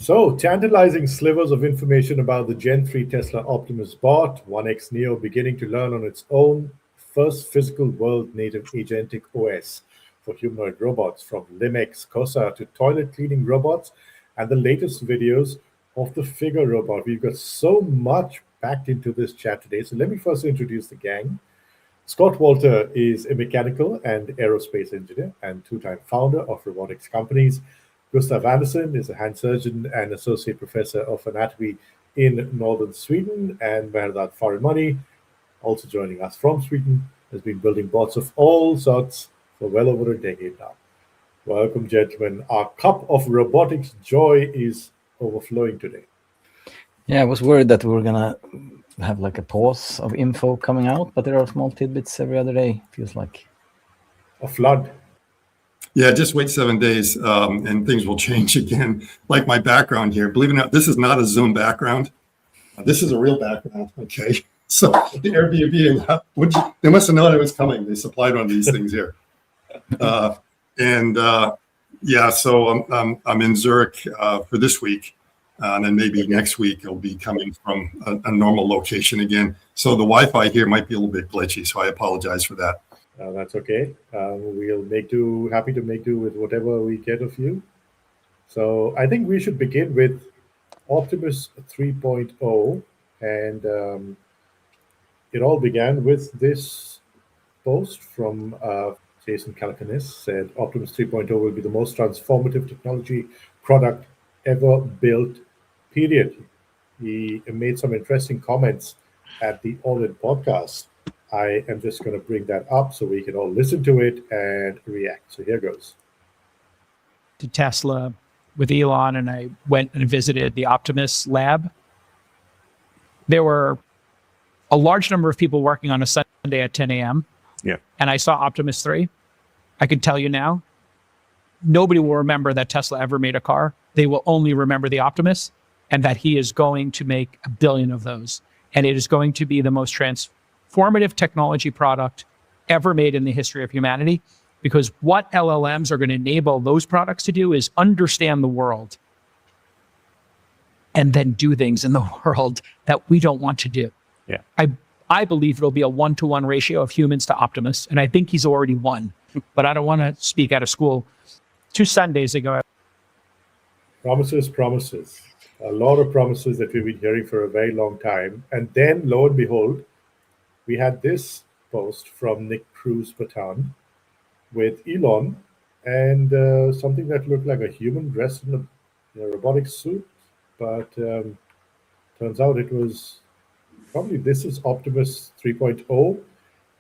So, tantalizing slivers of information about the Gen 3 Tesla Optimus bot, 1X Neo beginning to learn on its own, first physical world native agentic OS for humanoid robots, from LimX COSA to toilet cleaning robots, and the latest videos of the Figure robot. We've got so much packed into this chat today. So, let me first introduce the gang. Scott Walter is a mechanical and aerospace engineer and two-time founder of robotics companies. Gustav Andersson is a hand surgeon and associate professor of anatomy in northern Sweden. And Mehrdad Farimani, also joining us from Sweden, has been building bots of all sorts for well over a decade now. Welcome, gentlemen. Our cup of robotics joy is overflowing today. Yeah, I was worried that we were going to have like a pause of info coming out, but there are small tidbits every other day, feels like. A flood. Yeah, just wait 7 days and things will change again. Like my background here, believe it or not, this is not a Zoom background. This is a real background, okay? So the Airbnb, they must have known it was coming. They supplied one of these things here. Yeah, so I'm in Zurich for this week. And then maybe next week it'll be coming from a normal location again. So the Wi-Fi here might be a little bit glitchy, so I apologize for that. That's okay. We'll happy to make do with whatever we get of you. So I think we should begin with Optimus 3.0. And it all began with this post from Jason Calacanis, said Optimus 3.0 will be the most transformative technology product ever built, period. He made some interesting comments at the All In podcast. I am just going to bring that up so we can all listen to it and react. So here goes. To Tesla with Elon, and I went and visited the Optimus lab. There were a large number of people working on a Sunday at 10 a.m. Yeah. And I saw Optimus 3. I can tell you now, nobody will remember that Tesla ever made a car. They will only remember the Optimus, and that he is going to make 1 billion of those. And it is going to be the most transformative technology product ever made in the history of humanity, because what LLMs are going to enable those products to do is understand the world and then do things in the world that we don't want to do. Yeah. I believe it'll be a 1-to-1 ratio of humans to Optimus, and I think he's already won, but I don't want to speak out of school. 2 Sundays ago. Promises. A lot of promises that we've been hearing for a very long time. And then, lo and behold, we had this post from Nick Cruz-Patan with Elon and something that looked like a human dressed in a robotic suit. But turns out it was this is Optimus 3.0.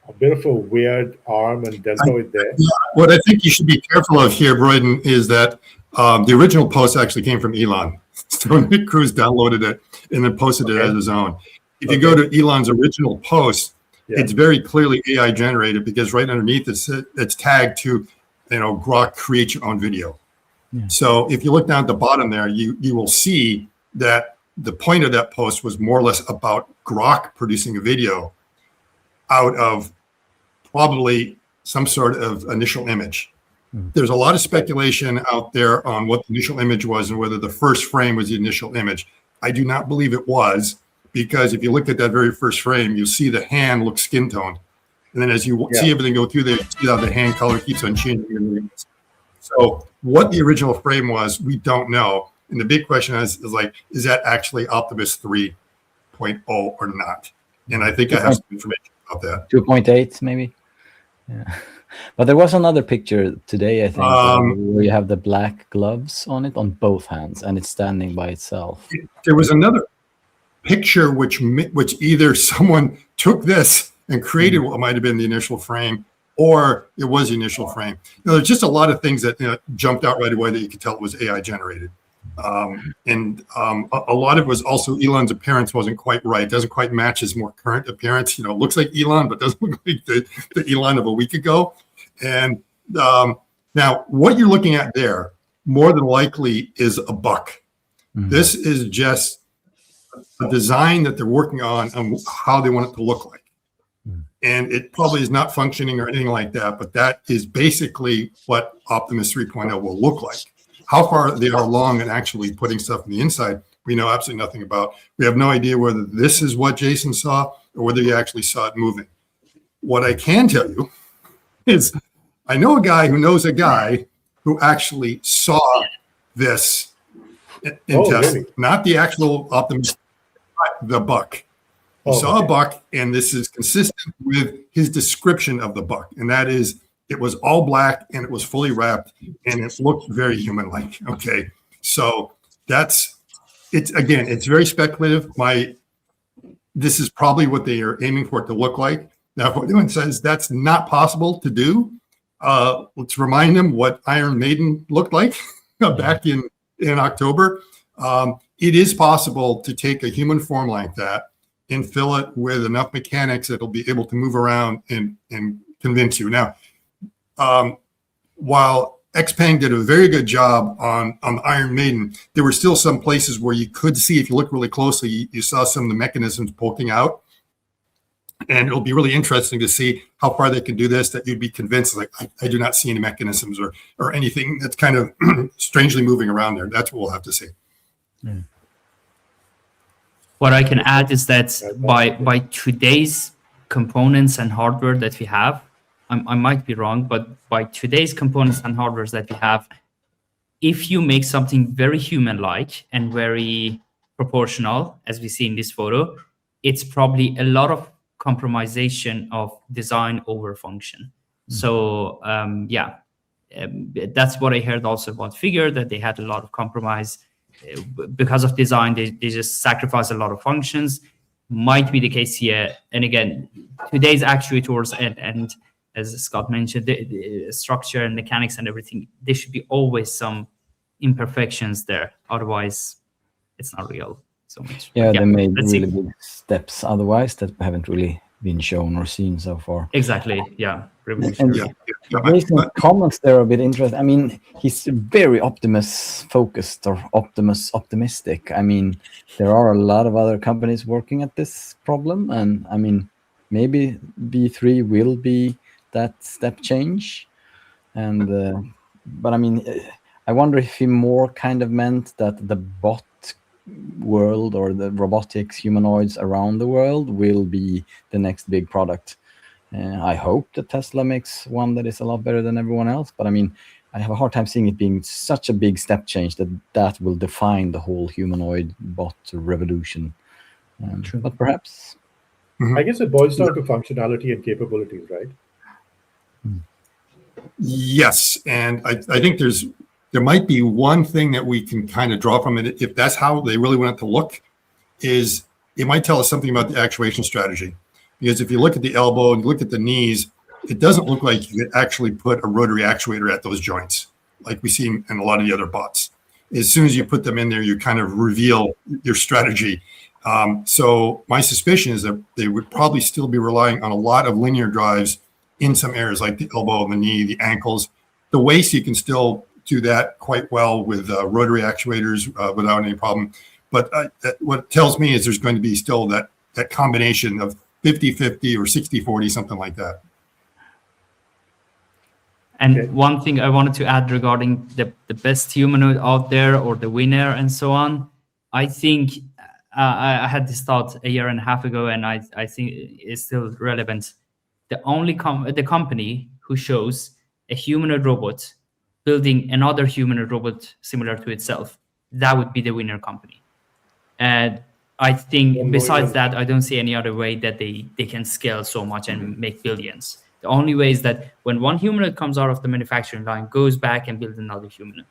A bit of a weird arm and deltoid there. What I think you should be careful of here, Broyden, is that the original post actually came from Elon. So Nick Cruz downloaded it and then posted it as his own. If you go to Elon's original post, it's very clearly AI generated, because right underneath it's tagged to, Grok create your own video. Yeah. So if you look down at the bottom there, you will see that the point of that post was more or less about Grok producing a video out of probably some sort of initial image. There's a lot of speculation out there on what the initial image was and whether the first frame was the initial image. I do not believe it was, because if you look at that very first frame, you see the hand look skin toned. And then as you see everything go through there, you see how the hand color keeps on changing. So what the original frame was, we don't know. And the big question is that actually Optimus 3.0 or not? And I think I have some information about that. 2.8 maybe. Yeah. But there was another picture today, I think, where you have the black gloves on it on both hands, and it's standing by itself. There was another picture which either someone took this and created what might have been the initial frame, or it was the initial frame. There's just a lot of things that jumped out right away that you could tell it was AI generated. A lot of it was also Elon's appearance wasn't quite right. Doesn't quite match his more current appearance. Looks like Elon, but doesn't look like the Elon of a week ago. And now what you're looking at there, more than likely, is a buck. Mm-hmm. This is just a design that they're working on how they want it to look like. Mm-hmm. And it probably is not functioning or anything like that, but that is basically what Optimus 3.0 will look like. How far they are along and actually putting stuff in the inside, we know absolutely nothing about. We have no idea whether this is what Jason saw or whether he actually saw it moving. What I can tell you is I know a guy who knows a guy who actually saw this in Tesla, really? not the actual Optimus, but the buck. He saw a buck, and this is consistent with his description of the buck, and that is it was all black and it was fully wrapped and it looked very human-like. Okay, so it's very speculative. This is probably what they are aiming for it to look like. Now, if anyone says that's not possible to do, let's remind them what Iron Maiden looked like back in October. It is possible to take a human form like that and fill it with enough mechanics that it'll be able to move around and convince you. Now, while XPeng did a very good job on the Iron Maiden, there were still some places where you could see, if you look really closely, you saw some of the mechanisms poking out. And it'll be really interesting to see how far they can do this, that you'd be convinced, like, I do not see any mechanisms or anything that's kind of strangely moving around there. That's what we'll have to see. Mm. What I can add is that by today's components and hardware that we have, I might be wrong, but by today's components and hardware that we have, if you make something very human-like and very proportional, as we see in this photo, it's probably a lot of compromisation of design over function. So that's what I heard also about Figure, that they had a lot of compromise because of design. They just sacrifice a lot of functions. Might be the case here. And again, today's actuators and as Scott mentioned, the structure and mechanics and everything, there should be always some imperfections there. Otherwise, it's not real so much. Yeah, they made really big steps otherwise that haven't really been shown or seen so far. Exactly, yeah. And Jason's comments there are a bit interesting. I mean, he's very Optimus focused or optimistic. I mean, there are a lot of other companies working at this problem, and I mean, maybe V3 will be that step change. And but I mean, I wonder if he more kind of meant that the bot world or the robotics humanoids around the world will be the next big product. I hope that Tesla makes one that is a lot better than everyone else, but I mean, I have a hard time seeing it being such a big step change that will define the whole humanoid bot revolution. But perhaps. I guess it boils down to functionality and capabilities, right? Yes, and I think there might be one thing that we can kind of draw from it, if that's how they really want it to look, is it might tell us something about the actuation strategy. Because if you look at the elbow and you look at the knees, it doesn't look like you could actually put a rotary actuator at those joints, like we see in a lot of the other bots. As soon as you put them in there, you kind of reveal your strategy. So my suspicion is that they would probably still be relying on a lot of linear drives in some areas, like the elbow, the knee, the ankles. The waist, you can still do that quite well with rotary actuators without any problem. But what it tells me is there's going to be still that combination of 50-50 or 60-40, something like that. And one thing I wanted to add regarding the best humanoid out there or the winner and so on, I think I had this thought a year and a half ago, and I think it's still relevant. The only the company who shows a humanoid robot building another humanoid robot similar to itself, that would be the winner company. And I think besides that, I don't see any other way that they can scale so much and make billions. The only way is that when one humanoid comes out of the manufacturing line, goes back and builds another humanoid.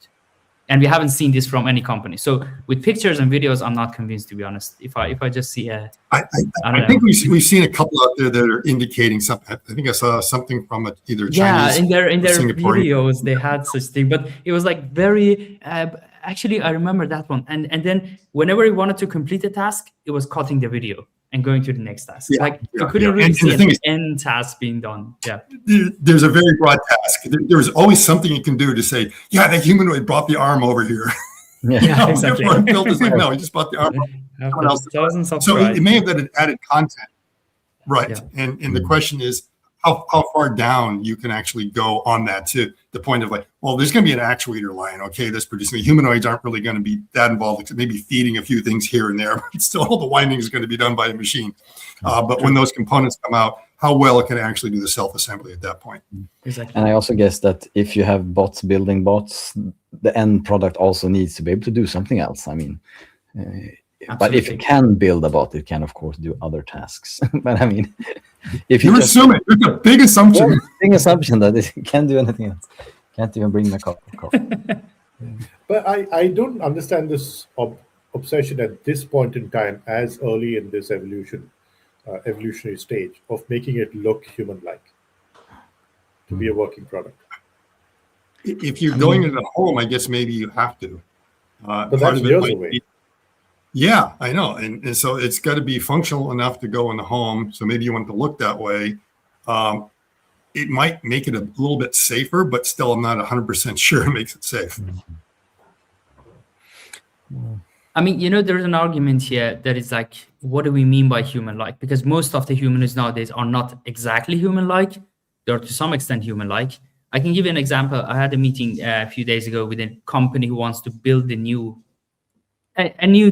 And we haven't seen this from any company. So with pictures and videos, I'm not convinced, to be honest. If I just see I think we've seen a couple out there that are indicating something. I think I saw something from either Chinese. Yeah, in their videos they had such thing, but it was like very. Actually, I remember that one. And then whenever he wanted to complete a task, it was cutting the video and going to the next task. You couldn't really see an end task being done. Yeah. There's a very broad task. There's always something you can do to say, yeah, that humanoid brought the arm over here. Yeah, exactly. No, he just brought the arm. So it may have that added content. Right. Yeah. And the question is, how far down you can actually go on that, to the point of like, well, there's going to be an actuator line, okay, that's producing. The humanoids aren't really going to be that involved, except maybe feeding a few things here and there, but still all the winding is going to be done by a machine. But when those components come out, how well it can actually do the self-assembly at that point. Exactly. And I also guess that if you have bots building bots, the end product also needs to be able to do something else. I mean, but if it can build a bot, it can, of course, do other tasks. But I mean, if you're assuming, it's a big assumption. Big assumption that it can't do anything else. Can't even bring a cup of coffee. But I don't understand this obsession at this point in time, as early in this evolutionary stage, of making it look human-like, to be a working product. If you're going into the home, I guess maybe you have to. But that's years away. Yeah, I know. And so it's got to be functional enough to go in the home. So maybe you want it to look that way. It might make it a little bit safer, but still I'm not 100% sure it makes it safe. I mean, there's an argument here that is like, what do we mean by human-like? Because most of the humanoids nowadays are not exactly human-like. They're to some extent human-like. I can give you an example. I had a meeting a few days ago with a company who wants to build a new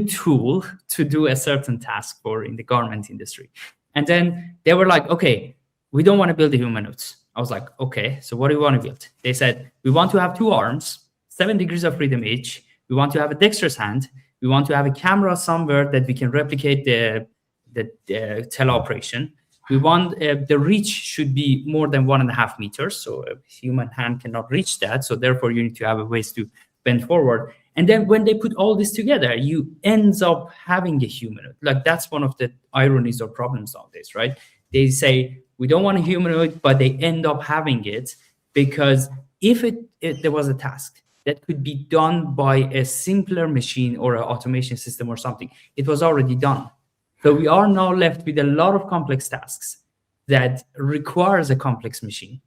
tool to do a certain task for in the garment industry. And then they were like, okay, we don't want to build the humanoids. I was like, okay, so what do you want to build? They said, we want to have 2 arms, 7 degrees of freedom each. We want to have a dexterous hand. We want to have a camera somewhere that we can replicate the teleoperation. We want the reach should be more than 1.5 meters. So a human hand cannot reach that. So therefore you need to have a ways to bend forward. And then when they put all this together, you ends up having a humanoid. Like that's one of the ironies or problems nowadays, right? They say, we don't want a humanoid, but they end up having it because if there was a task that could be done by a simpler machine or an automation system or something, it was already done. So we are now left with a lot of complex tasks that requires a complex machine.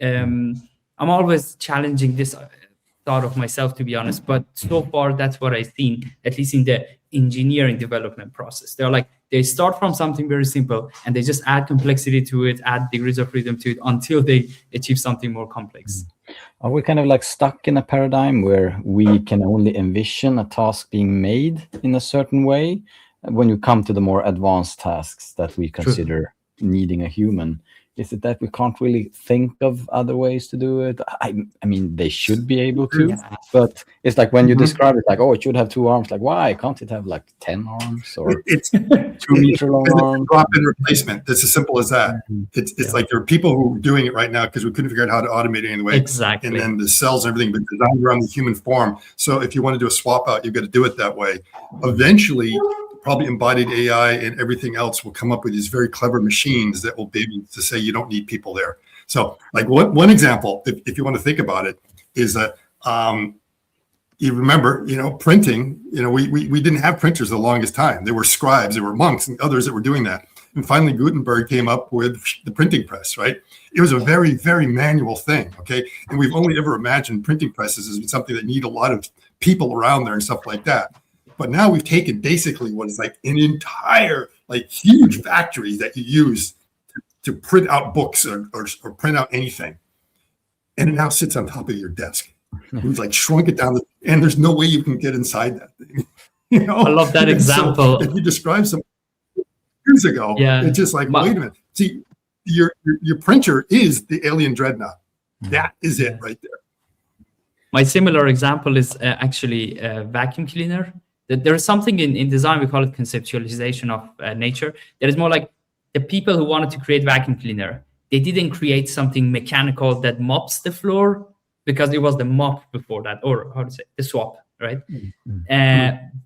I'm always challenging this thought of myself, to be honest, but so far that's what I've seen, at least in the engineering development process. They're like, they start from something very simple and they just add complexity to it, add degrees of freedom to it until they achieve something more complex. Are we kind of like stuck in a paradigm where we can only envision a task being made in a certain way? When you come to the more advanced tasks that we consider needing a human, is it that we can't really think of other ways to do it? I mean, they should be able to, but it's like when you describe it, like, oh, it should have 2 arms. Like, why can't it have like 10 arms or it's 2 meter long arms? Drop-in replacement. It's as simple as that. It's like there are people who are doing it right now because we couldn't figure out how to automate it anyway. Exactly. And then the cells and everything, but designed around the human form. So if you want to do a swap out, you've got to do it that way. Eventually, probably embodied AI and everything else will come up with these very clever machines that will be able to say you don't need people there. So like one example, if you want to think about it, is that you remember, printing, we didn't have printers the longest time. There were scribes, there were monks and others that were doing that. And finally, Gutenberg came up with the printing press, right? It was a very, very manual thing, okay? And we've only ever imagined printing presses as something that need a lot of people around there and stuff like that. But now we've taken basically what is like an entire, like huge factory that you use to print out books or print out anything. And it now sits on top of your desk. We've like shrunk it down, and there's no way you can get inside that thing. I love that example. So if you describe some years ago, it's just like, wait a minute. See, your printer is the alien dreadnought. That is it right there. My similar example is actually a vacuum cleaner. There is something in design, we call it conceptualization of nature. That is more like the people who wanted to create vacuum cleaner. They didn't create something mechanical that mops the floor because it was the mop before that, or how to say, the swap, right?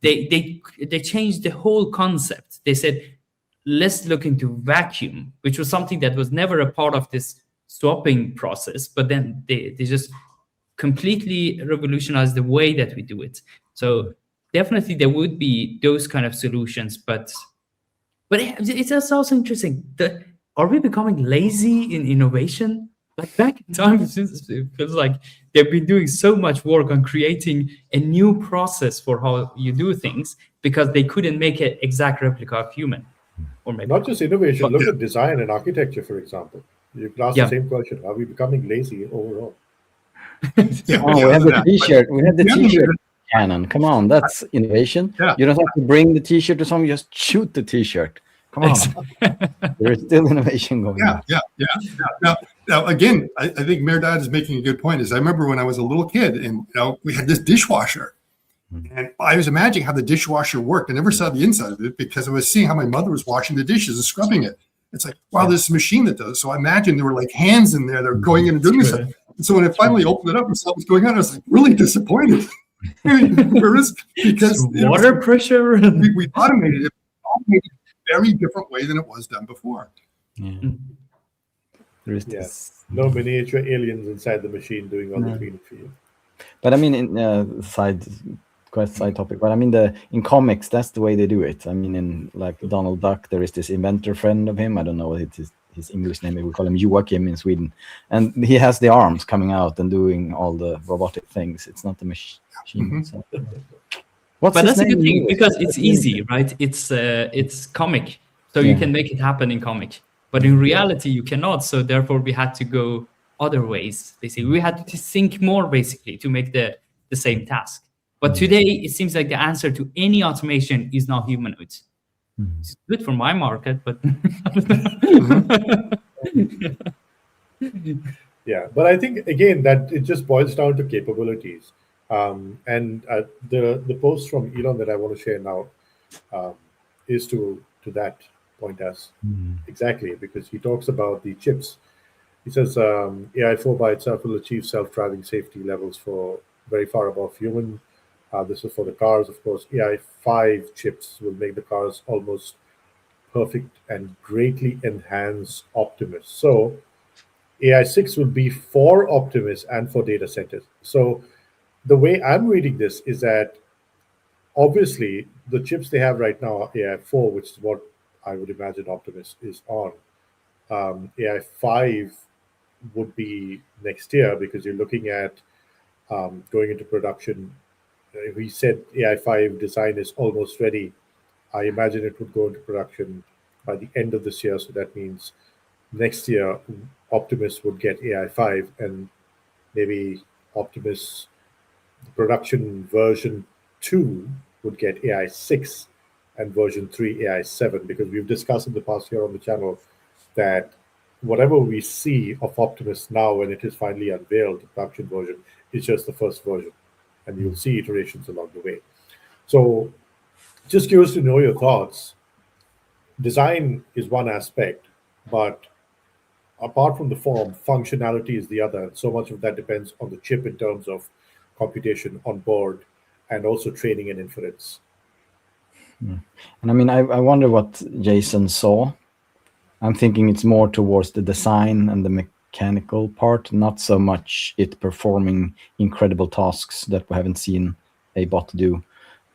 They changed the whole concept. They said, let's look into vacuum, which was something that was never a part of this swapping process, but then they just completely revolutionized the way that we do it. So definitely there would be those kind of solutions, but it's also interesting. Are we becoming lazy in innovation? Like back in time, it feels like they've been doing so much work on creating a new process for how you do things because they couldn't make an exact replica of human. Or maybe not just innovation, look at design and architecture, for example. You can ask Yeah. the same question. Are we becoming lazy overall? Yeah, Oh, we have the T-shirt. We have the T-shirt cannon. Come on, that's innovation. Yeah. You don't have to bring the T-shirt to someone; just shoot the T-shirt. Come on, there is still innovation going on. Now, again, I think Mehrdad is making a good point. Is I remember when I was a little kid, and we had this dishwasher, and I was imagining how the dishwasher worked. I never saw the inside of it because I was seeing how my mother was washing the dishes and scrubbing it. It's like, wow, there's a machine that does. So I imagine there were like hands in there that were going in and doing this. And so when I finally opened it up and saw what was going on, I was like really disappointed. Because water pressure. We automated it in a very different way than it was done before. Yeah. There is this. No miniature aliens inside the machine doing all the cleaning for you. But I mean, in side topic. But I mean, in comics, that's the way they do it. I mean, in like Donald Duck, there is this inventor friend of him. I don't know what his English name. We call him Joachim in Sweden, and he has the arms coming out and doing all the robotic things. It's not the machine. So. But that's a good thing because it's easy, right? It's comic, so you can make it happen in comic. But in reality, you cannot. So therefore, we had to go other ways. Basically, we had to think more, basically, to make the same task. But today, it seems like the answer to any automation is not humanoids. It's good for my market, but yeah. But I think again that it just boils down to capabilities. And the post from Elon that I want to share now is to that point as exactly, because he talks about the chips. He says AI4 by itself will achieve self-driving safety levels for very far above human. This is for the cars, of course. AI5 chips will make the cars almost perfect and greatly enhance Optimus. So AI6 will be for Optimus and for data centers. So the way I'm reading this is that obviously the chips they have right now are AI4, which is what I would imagine Optimus is on. AI5 would be next year because you're looking at going into production. We said AI5 design is almost ready. I imagine it would go into production by the end of this year. So that means next year Optimus would get AI5 and maybe Optimus production version 2 would get AI6 and version 3 AI7, because we've discussed in the past here on the channel that whatever we see of Optimus now when it is finally unveiled, the production version, is just the first version. And you'll see iterations along the way. So just curious to know your thoughts. Design is one aspect, but apart from the form, functionality is the other. And so much of that depends on the chip in terms of computation on board and also training and inference. And I mean, I wonder what Jason saw. I'm thinking it's more towards the design and the mechanical part, not so much it performing incredible tasks that we haven't seen a bot do.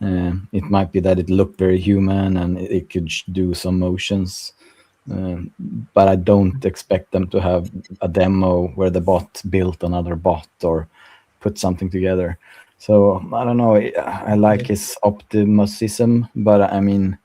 It might be that it looked very human and it could do some motions, but I don't expect them to have a demo where the bot built another bot or put something together. So I don't know. I like his optimism, but I mean,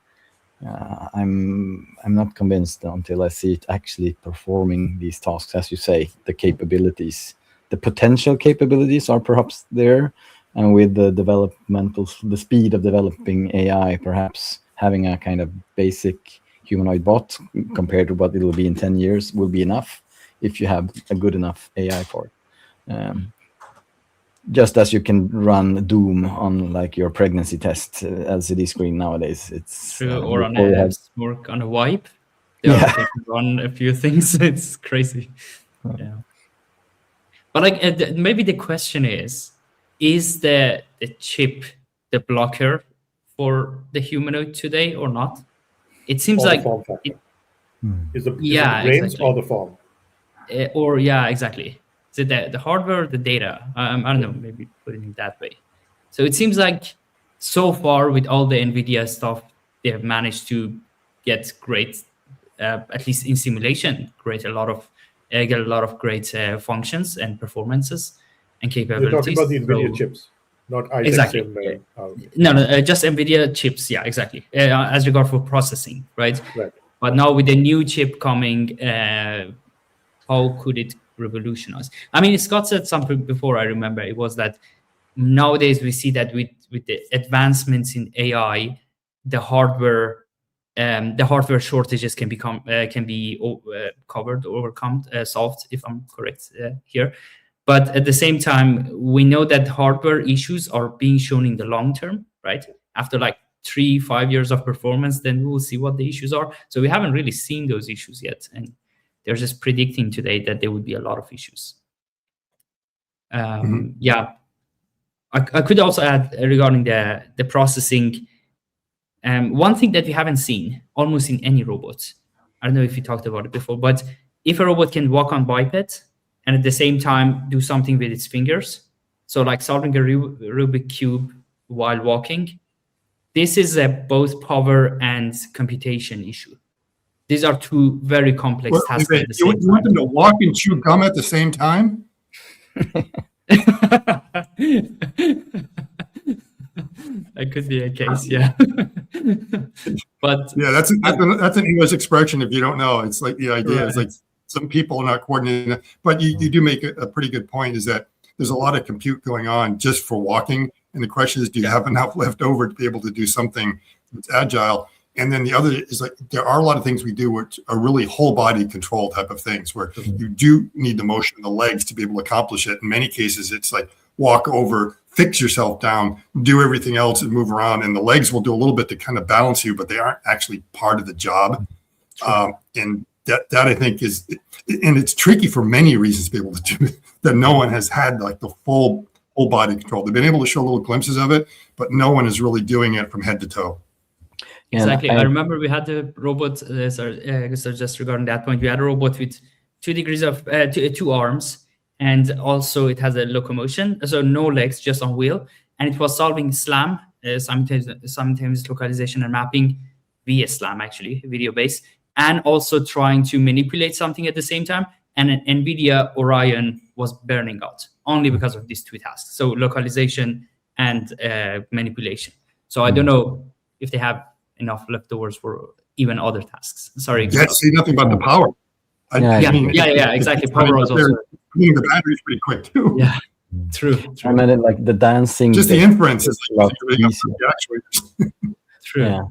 I'm not convinced until I see it actually performing these tasks. As you say, the capabilities, the potential capabilities are perhaps there, and with the speed of developing AI, perhaps having a kind of basic humanoid bot compared to what it will be in 10 years will be enough if you have a good enough AI for it. Just as you can run Doom on like your pregnancy test LCD screen nowadays, it's true. Or on a wipe, they can run a few things. It's crazy. Yeah. But like maybe the question is the chip the blocker for the humanoid today or not? It seems or like the form factor. Is it the brains exactly. or the form? Exactly. So the hardware, the data. I don't know, maybe putting it that way. So it seems like so far with all the NVIDIA stuff, they have managed to get great, at least in simulation, get a lot of great functions and performances and capabilities. You're talking about the NVIDIA chips, not Isaac exactly. Sim. No, just NVIDIA chips. Yeah, exactly. As regard for processing, right? Right. But now with the new chip coming, how could it revolutionize? I mean, Scott said something before, I remember. It was that nowadays we see that with the advancements in AI, the hardware shortages can be covered, overcome, solved, if I'm correct here. But at the same time, we know that hardware issues are being shown in the long term, right? After like 3-5 years of performance, then we'll see what the issues are. So we haven't really seen those issues yet, and they're just predicting today that there would be a lot of issues. Yeah, I could also add regarding the processing. One thing that we haven't seen almost in any robot, I don't know if you talked about it before, but if a robot can walk on biped and at the same time do something with its fingers, so like solving a Rubik cube while walking, this is a both power and computation issue. These are two very complex tasks at the same time. You want them to walk and chew gum at the same time? That could be a case, yeah. But yeah, that's an English expression. If you don't know, it's like the idea is like some people are not coordinating. But you do make a pretty good point. Is that there's a lot of compute going on just for walking, and the question is, do you have enough left over to be able to do something that's agile? And then the other is like there are a lot of things we do which are really whole body control type of things where you do need the motion of the legs to be able to accomplish it. In many cases, it's like walk over, fix yourself down, do everything else and move around. And the legs will do a little bit to kind of balance you, but they aren't actually part of the job. And that I think is, and it's tricky for many reasons to be able to do that. No one has had like the full whole body control. They've been able to show little glimpses of it, but no one is really doing it from head to toe. Exactly. I remember we had the robot, so just regarding that point, we had a robot with 2 degrees of, two arms, and also it has a locomotion, so no legs, just on wheel, and it was solving SLAM, simultaneous localization and mapping via SLAM, actually, video based, and also trying to manipulate something at the same time, and an NVIDIA Orion was burning out, only because of these 2 tasks, so localization and manipulation. So I don't know if they have enough leftovers for even other tasks. Sorry. Yeah, see nothing about the power. Yeah, exactly. Power was also. The battery's pretty quick too. Yeah, true. I mean, like the dancing. Just the inference is like true. Yeah.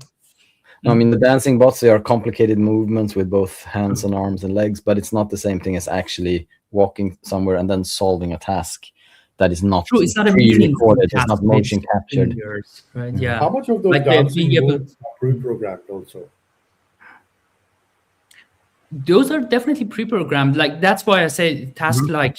I mean, the dancing bots, they are complicated movements with both hands and arms and legs, but it's not the same thing as actually walking somewhere and then solving a task that is not true. It's not pre-recorded. It's not motion captured. Fingers, right? Yeah. How much of those dancing moves are pre-programmed also? Those are definitely pre-programmed. Like that's why I say tasks like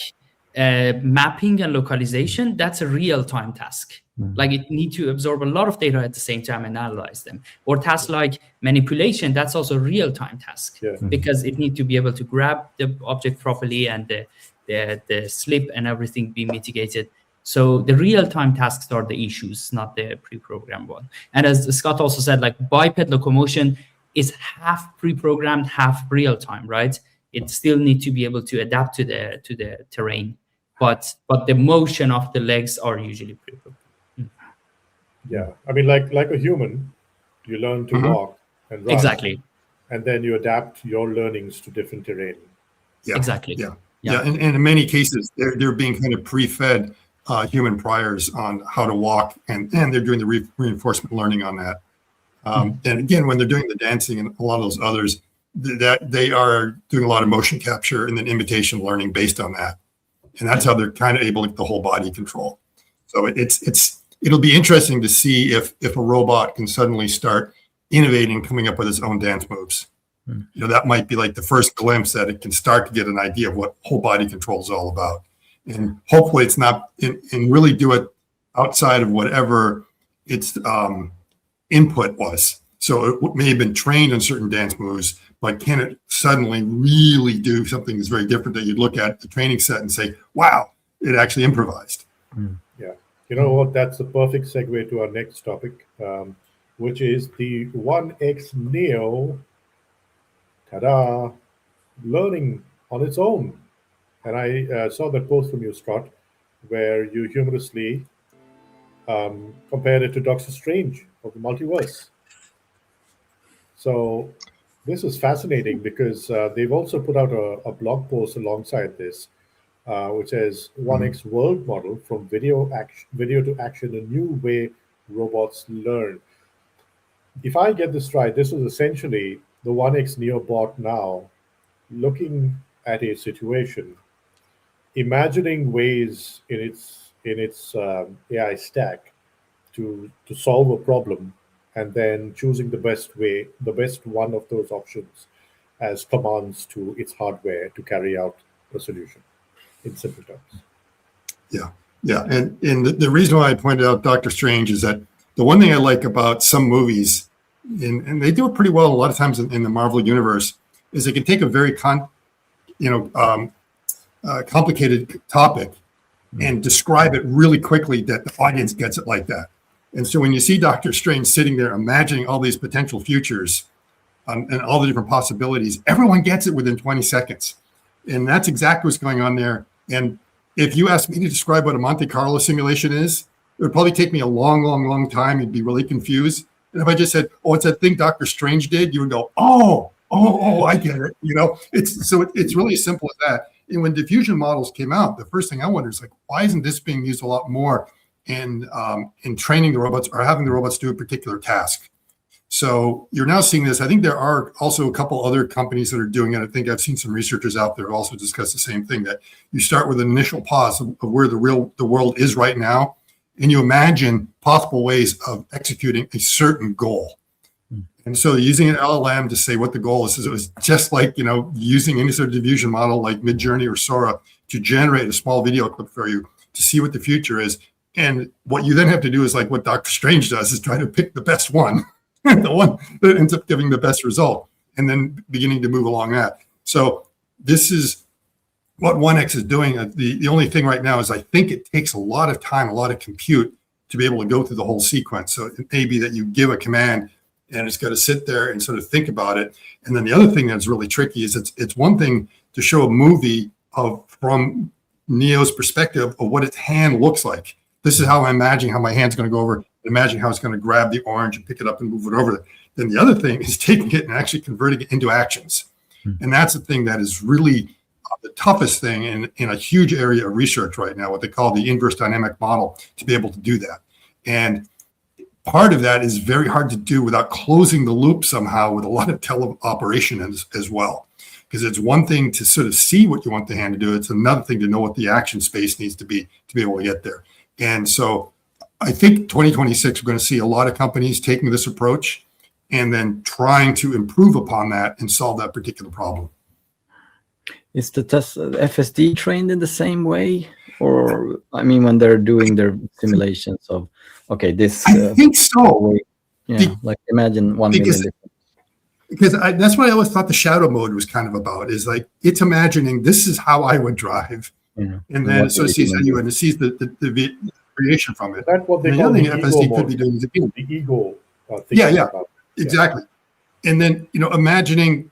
mapping and localization, that's a real-time task. Like it needs to absorb a lot of data at the same time and analyze them. Or tasks like manipulation, that's also a real-time task because it needs to be able to grab the object properly and the slip and everything be mitigated. So the real-time tasks are the issues, not the pre-programmed one. And as Scott also said, like biped locomotion is half pre-programmed, half real-time, right? It still needs to be able to adapt to the terrain, but the motion of the legs are usually pre-programmed. Yeah, I mean, like a human, you learn to walk and run. Exactly. And then you adapt your learnings to different terrain. Yeah. Exactly. Yeah. And in many cases, they're being kind of pre-fed human priors on how to walk, and they're doing the reinforcement learning on that. And again, when they're doing the dancing and a lot of those others, that they are doing a lot of motion capture and then imitation learning based on that, and that's how they're kind of able to get the whole body control. So it'll be interesting to see if a robot can suddenly start innovating, coming up with its own dance moves. You know, that might be like the first glimpse that it can start to get an idea of what whole body control is all about. And hopefully it's not, and really do it outside of whatever its input was. So it may have been trained on certain dance moves, but can it suddenly really do something that's very different that you'd look at the training set and say, wow, it actually improvised. Yeah. You know what? That's the perfect segue to our next topic, which is the 1X Neo, ta-da, learning on its own. And I saw that post from you, Scott, where you humorously compared it to Doctor Strange of the multiverse. So This is fascinating because they've also put out a blog post alongside this, which says 1x world model from video to action, a new way robots learn. If I get this right, this is essentially the 1x Neobot now looking at a situation, imagining ways in its AI stack to solve a problem, and then choosing the best way, the best one of those options as commands to its hardware to carry out the solution in simple terms. Yeah, yeah, and the reason why I pointed out Doctor Strange is that the one thing I like about some movies, and they do it pretty well a lot of times in the Marvel universe, is they can take a very complicated topic and describe it really quickly that the audience gets it like that. And so when you see Doctor Strange sitting there imagining all these potential futures and all the different possibilities, everyone gets it within 20 seconds. And that's exactly what's going on there. And if you ask me to describe what a Monte Carlo simulation is, it would probably take me a long time. You'd be really confused. And if I just said, oh, it's that thing Doctor Strange did, you would go, oh, I get it. It's really as simple as that. And when diffusion models came out, the first thing I wondered is like, why isn't this being used a lot more in training the robots or having the robots do a particular task? So you're now seeing this. I think there are also a couple other companies that are doing it. I think I've seen some researchers out there also discuss the same thing, that you start with an initial pause of where the world is right now, and you imagine possible ways of executing a certain goal. And so using an LLM to say what the goal is, it was just like, using any sort of diffusion model like Midjourney or Sora to generate a small video clip for you to see what the future is. And what you then have to do is like what Doctor Strange does, is try to pick the best one, the one that ends up giving the best result, and then beginning to move along that. So this is what 1x is doing. The only thing right now is I think it takes a lot of time, a lot of compute to be able to go through the whole sequence. So it may be that you give a command and it's got to sit there and sort of think about it. And then the other thing that's really tricky is it's one thing to show a movie from Neo's perspective of what its hand looks like. This is how I'm imagining how my hand's going to go over, imagine how it's going to grab the orange and pick it up and move it over there. Then the other thing is taking it and actually converting it into actions. And that's the thing that is really the toughest thing in a huge area of research right now, what they call the inverse dynamic model, to be able to do that. And part of that is very hard to do without closing the loop somehow with a lot of teleoperation as well. Because it's one thing to sort of see what you want the hand to do. It's another thing to know what the action space needs to be able to get there. And so I think 2026, we're going to see a lot of companies taking this approach and then trying to improve upon that and solve that particular problem. Is the FSD trained in the same way? Or, I mean, when they're doing their simulations of, okay, this... I think so. Yeah, like imagine 1 million different. Because that's what I always thought the shadow mode was kind of about, is like, it's imagining this is how I would drive. Yeah. And then so it sees how you, and it sees the creation from it. That's what they and call the the other thing ego FSD mode. could be doing is again, The ego about. Exactly. And then, imagining,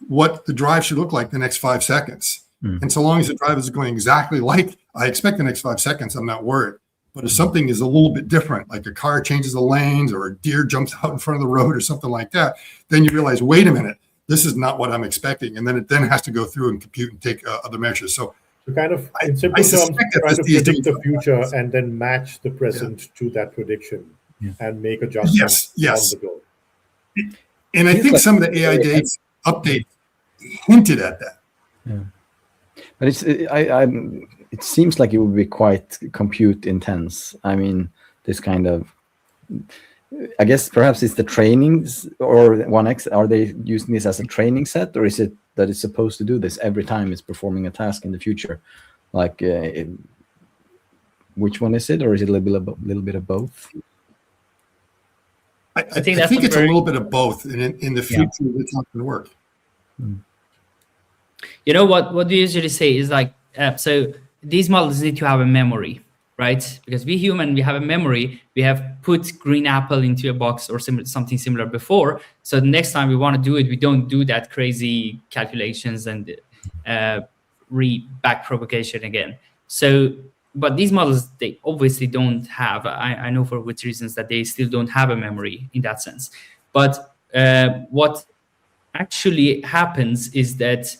what the drive should look like the next 5 seconds. And so long as the drive is going exactly like I expect the next 5 seconds, I'm not worried. But if something is a little bit different, like a car changes the lanes or a deer jumps out in front of the road or something like that, then you realize, wait a minute, this is not what I'm expecting. And then it has to go through and compute and take other measures. So kind of, in simple terms, try to predict the future and then match the present to that prediction and make adjustments on the go. And I think some of the AI dates updates hinted at that. Yeah. But it seems like it would be quite compute intense. I mean, this kind of, I guess perhaps it's the trainings or 1x. Are they using this as a training set, or is it that it's supposed to do this every time it's performing a task in the future? Like, which one is it, or is it a little bit of both? I think it's a little bit of both, and in the future, it's not going to work. You know what we usually say is like, so these models need to have a memory, right? Because we human, we have a memory. We have put green apple into a box or something similar before. So the next time we want to do it, we don't do that crazy calculations and back propagation again. So, but these models, they obviously don't have, I know for which reasons, that they still don't have a memory in that sense. But what actually happens is that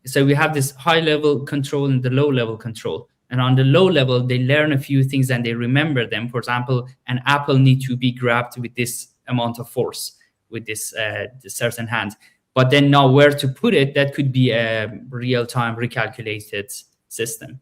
so we have this high level control and the low level control. And on the low level, they learn a few things and they remember them. For example, an apple needs to be grabbed with this amount of force, with this certain hand. But then now where to put it, that could be a real-time recalculated system.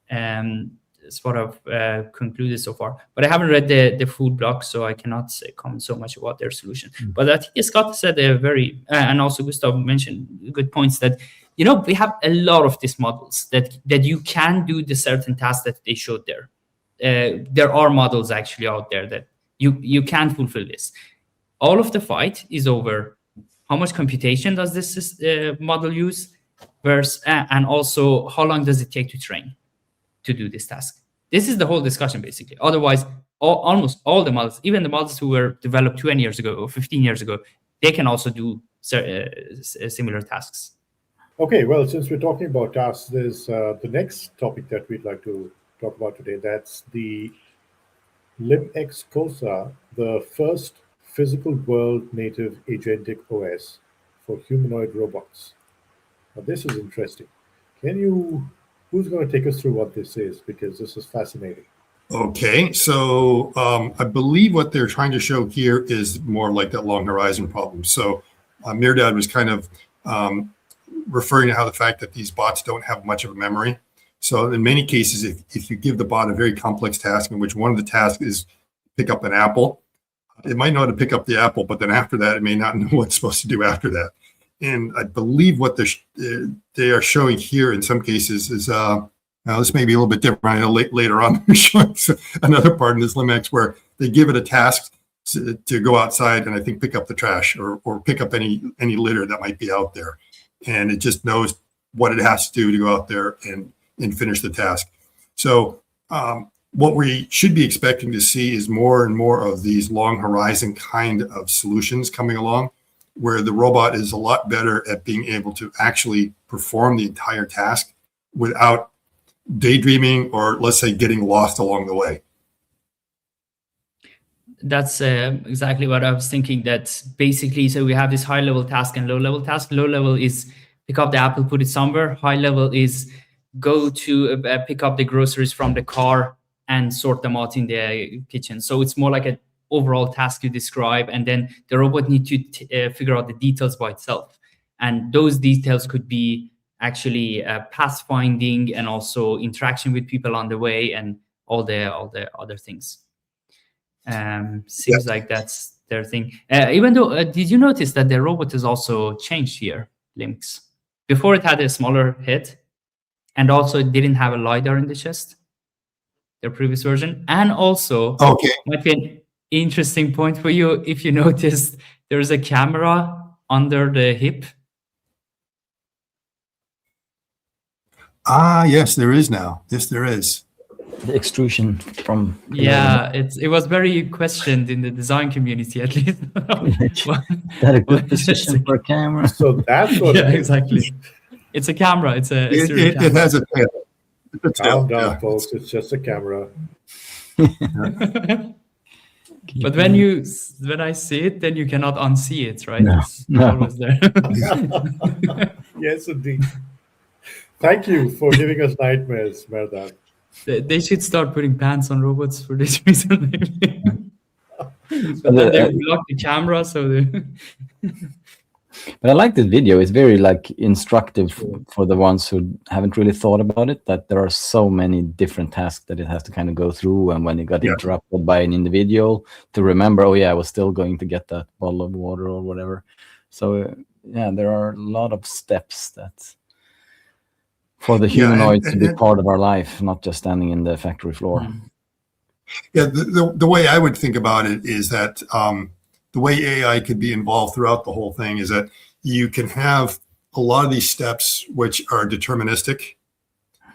That's what I've concluded so far. But I haven't read the full blog, so I cannot comment so much about their solution. But I think Scott said a very, and also Gustav mentioned good points that, you know, we have a lot of these models that you can do the certain tasks that they showed there. There are models actually out there that you can fulfill this. All of the fight is over how much computation does this model use versus, and also how long does it take to train to do this task. This is the whole discussion, basically. Otherwise, almost all the models, even the models who were developed 20 years ago or 15 years ago, they can also do similar tasks. Okay, well, since we're talking about tasks, there's the next topic that we'd like to talk about today. That's the LimX COSA, the first physical world native agentic OS for humanoid robots. Now, this is interesting. Who's going to take us through what this is? Because this is fascinating. Okay, so I believe what they're trying to show here is more like that long horizon problem. So Mirdad was kind of referring to how the fact that these bots don't have much of a memory. So in many cases, if you give the bot a very complex task in which one of the tasks is pick up an apple, it might know how to pick up the apple, but then after that, it may not know what it's supposed to do after that. And I believe what they are showing here in some cases is, now this may be a little bit different. I know later on they're showing another part in this LimX where they give it a task to go outside and I think pick up the trash or pick up any litter that might be out there. And it just knows what it has to do to go out there and finish the task. So what we should be expecting to see is more and more of these long horizon kind of solutions coming along, where the robot is a lot better at being able to actually perform the entire task without daydreaming or, let's say, getting lost along the way. That's exactly what I was thinking. That basically, so we have this high level task and low level task. Low level is pick up the apple, put it somewhere. High level is go to pick up the groceries from the car and sort them out in the kitchen. So it's more like an overall task you describe, and then the robot needs to figure out the details by itself. And those details could be actually path finding and also interaction with people on the way and all the other things. Seems like that's their thing. Even though, did you notice that the robot is also changed here, Limx? Before it had a smaller head, and also it didn't have a LiDAR in the chest, their previous version. And also, might be an interesting point for you, if you noticed, there's a camera under the hip. Ah, yes, there is now. Yes, there is. The extrusion from it was very questioned in the design community, at least. That a good position for a camera. So that's what exactly. It's a camera. It's a it has a tail. Calm down, folks. It's just a camera. But when I see it, then you cannot unsee it, right? No. It's always there. Yes, indeed. Thank you for giving us nightmares, Mirdad. They should start putting pants on robots for this reason, maybe. But then they block the camera, so they... But I like this video. It's very instructive for the ones who haven't really thought about it, that there are so many different tasks that it has to kind of go through, and when it got interrupted by an individual, to remember, oh yeah, I was still going to get that bottle of water or whatever. So yeah, there are a lot of steps that for the humanoid to be part of our life, not just standing in the factory floor. Yeah, the way I would think about it is that the way AI could be involved throughout the whole thing is that you can have a lot of these steps which are deterministic.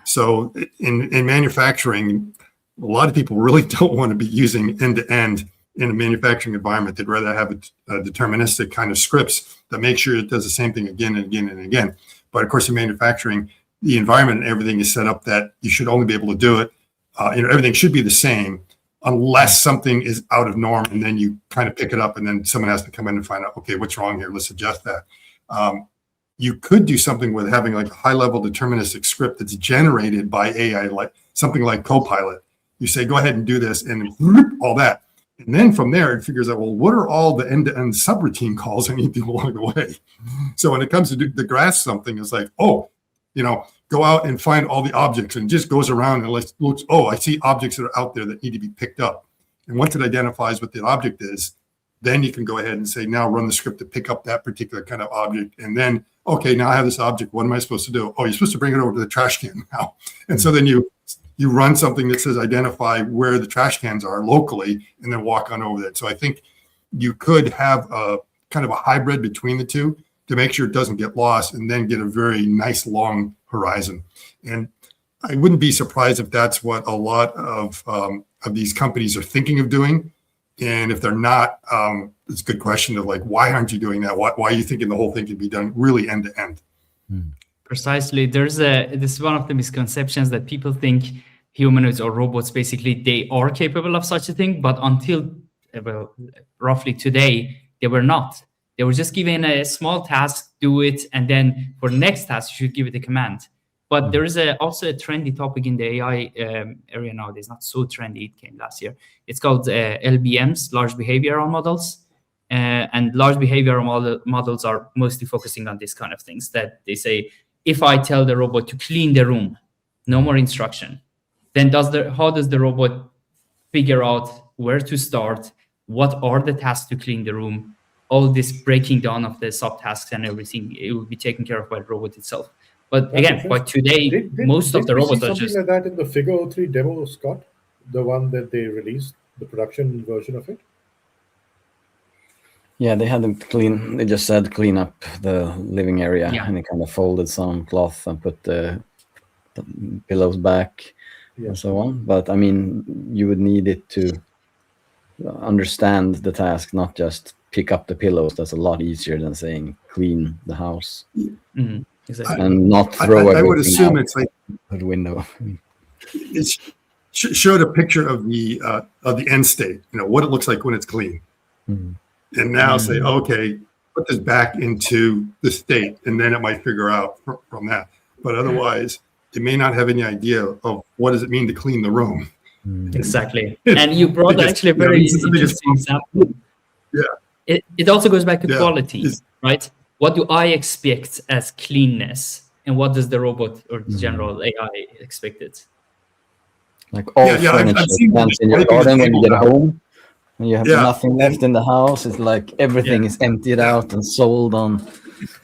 So in manufacturing, a lot of people really don't want to be using end-to-end in a manufacturing environment. They'd rather have a deterministic kind of scripts that make sure it does the same thing again and again and again. But of course, in manufacturing, the environment and everything is set up that you should only be able to do it. Everything should be the same. unless something is out of norm, and then you kind of pick it up, and then someone has to come in and find out, okay, what's wrong here? Let's adjust that. You could do something with having like a high-level deterministic script that's generated by AI, like something like Copilot. You say, go ahead and do this, and all that. And then from there, it figures out, well, what are all the end-to-end subroutine calls I need to do along the way? So when it comes to the grasp something, it's like, oh, go out and find all the objects, and just goes around and looks, oh, I see objects that are out there that need to be picked up. And once it identifies what the object is, then you can go ahead and say, now run the script to pick up that particular kind of object. And then, okay, now I have this object. What am I supposed to do? Oh, you're supposed to bring it over to the trash can now. And so then you run something that says identify where the trash cans are locally, and then walk on over that. So I think you could have a kind of a hybrid between the two to make sure it doesn't get lost, and then get a very nice long horizon. And I wouldn't be surprised if that's what a lot of these companies are thinking of doing. And if they're not, it's a good question of like, why aren't you doing that? Why are you thinking the whole thing can be done really end to end? Precisely. This is one of the misconceptions that people think humanoids or robots, basically, they are capable of such a thing. But until roughly today, they were not. They were just given a small task, do it, and then for the next task, you should give it a command. But there is also a trendy topic in the AI area nowadays, not so trendy, it came last year. It's called LBMs, large behavioral models. And large behavioral models are mostly focusing on these kind of things, that they say, if I tell the robot to clean the room, no more instruction, then how does the robot figure out where to start? What are the tasks to clean the room? All this breaking down of the subtasks and everything, it will be taken care of by the robot itself. But again, by today, most of the robots are just... something like that in the Figure 03 demo, Scott? The one that they released, the production version of it? Yeah, they had them clean. They just said clean up the living area, and they kind of folded some cloth and put the pillows back and so on. But I mean, you would need it to understand the task, not just pick up the pillows. That's a lot easier than saying clean the house. Mm-hmm. Exactly. And not throw I would assume it's like the window. It showed a picture of the end state, what it looks like when it's clean. Mm-hmm. And now say, okay, put this back into the state, and then it might figure out from that. But otherwise, it may not have any idea of what does it mean to clean the room. Exactly. And you brought actually a very interesting example. Yeah. It also goes back to quality, right? What do I expect as cleanness, and what does the robot or the general AI expect it? Like all furniture plants in your garden when you get home. When you have nothing left in the house, it's like everything is emptied out and sold on.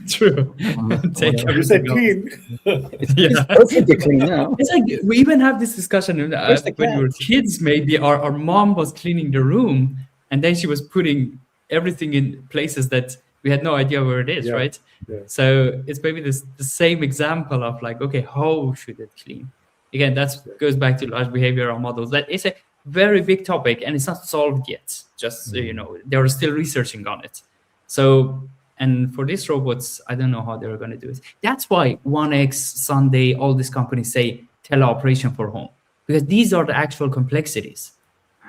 True. You said clean. It's perfectly clean now. It's like we even have this discussion when we were kids. Maybe our mom was cleaning the room, and then she was putting everything in places that we had no idea where it is, right? Yeah. So it's maybe the same example of like, okay, how should it clean? Again, that goes back to large behavioral models. That is a very big topic, and it's not solved yet. Just they're still researching on it. So, and for these robots, I don't know how they're going to do it. That's why 1X, Sunday, all these companies say teleoperation for home, because these are the actual complexities.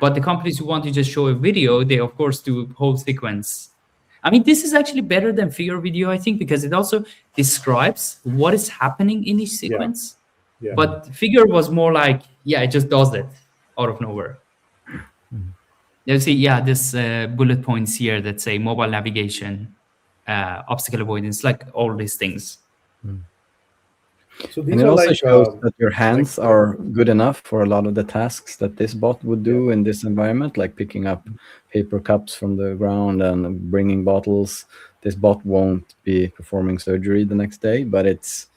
But the companies who want to just show a video, they of course do whole sequence. I mean, this is actually better than figure video, I think, because it also describes what is happening in each sequence. Yeah. But figure was more like, it just does it out of nowhere. You see, this bullet points here that say mobile navigation, obstacle avoidance, like all these things. So these and it are also like, shows that your hands are good enough for a lot of the tasks that this bot would do in this environment, like picking up paper cups from the ground and bringing bottles. This bot won't be performing surgery the next day, but it's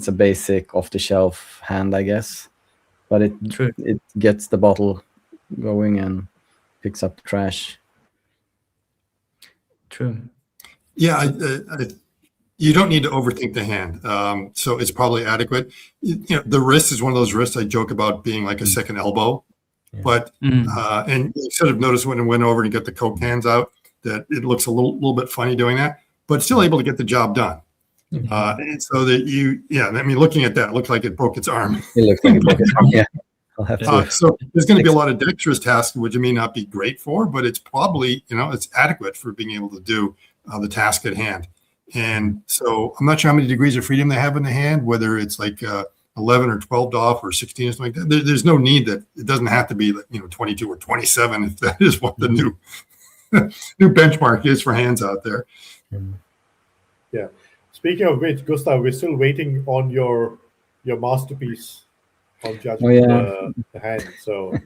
a basic off-the-shelf hand, I guess. But it gets the bottle going and picks up the trash. True. Yeah, you don't need to overthink the hand. So it's probably adequate. The wrist is one of those wrists I joke about being like a second elbow. Yeah. But and you sort of notice when it went over and you get the Coke cans out that it looks a little bit funny doing that, but still able to get the job done. And so that looking at that, it looked like it broke its arm. It looked like it broke its arm, yeah. I'll have to. So there's going to be a lot of dexterous tasks, which it may not be great for, but it's probably, it's adequate for being able to do the task at hand. And so I'm not sure how many degrees of freedom they have in the hand, whether it's like 11 or 12 off or 16 or something like that. There's no need that it doesn't have to be 22 or 27 if that is what the new benchmark is for hands out there. Yeah. Speaking of which, Gustav, we're still waiting on your masterpiece on judging the hand. So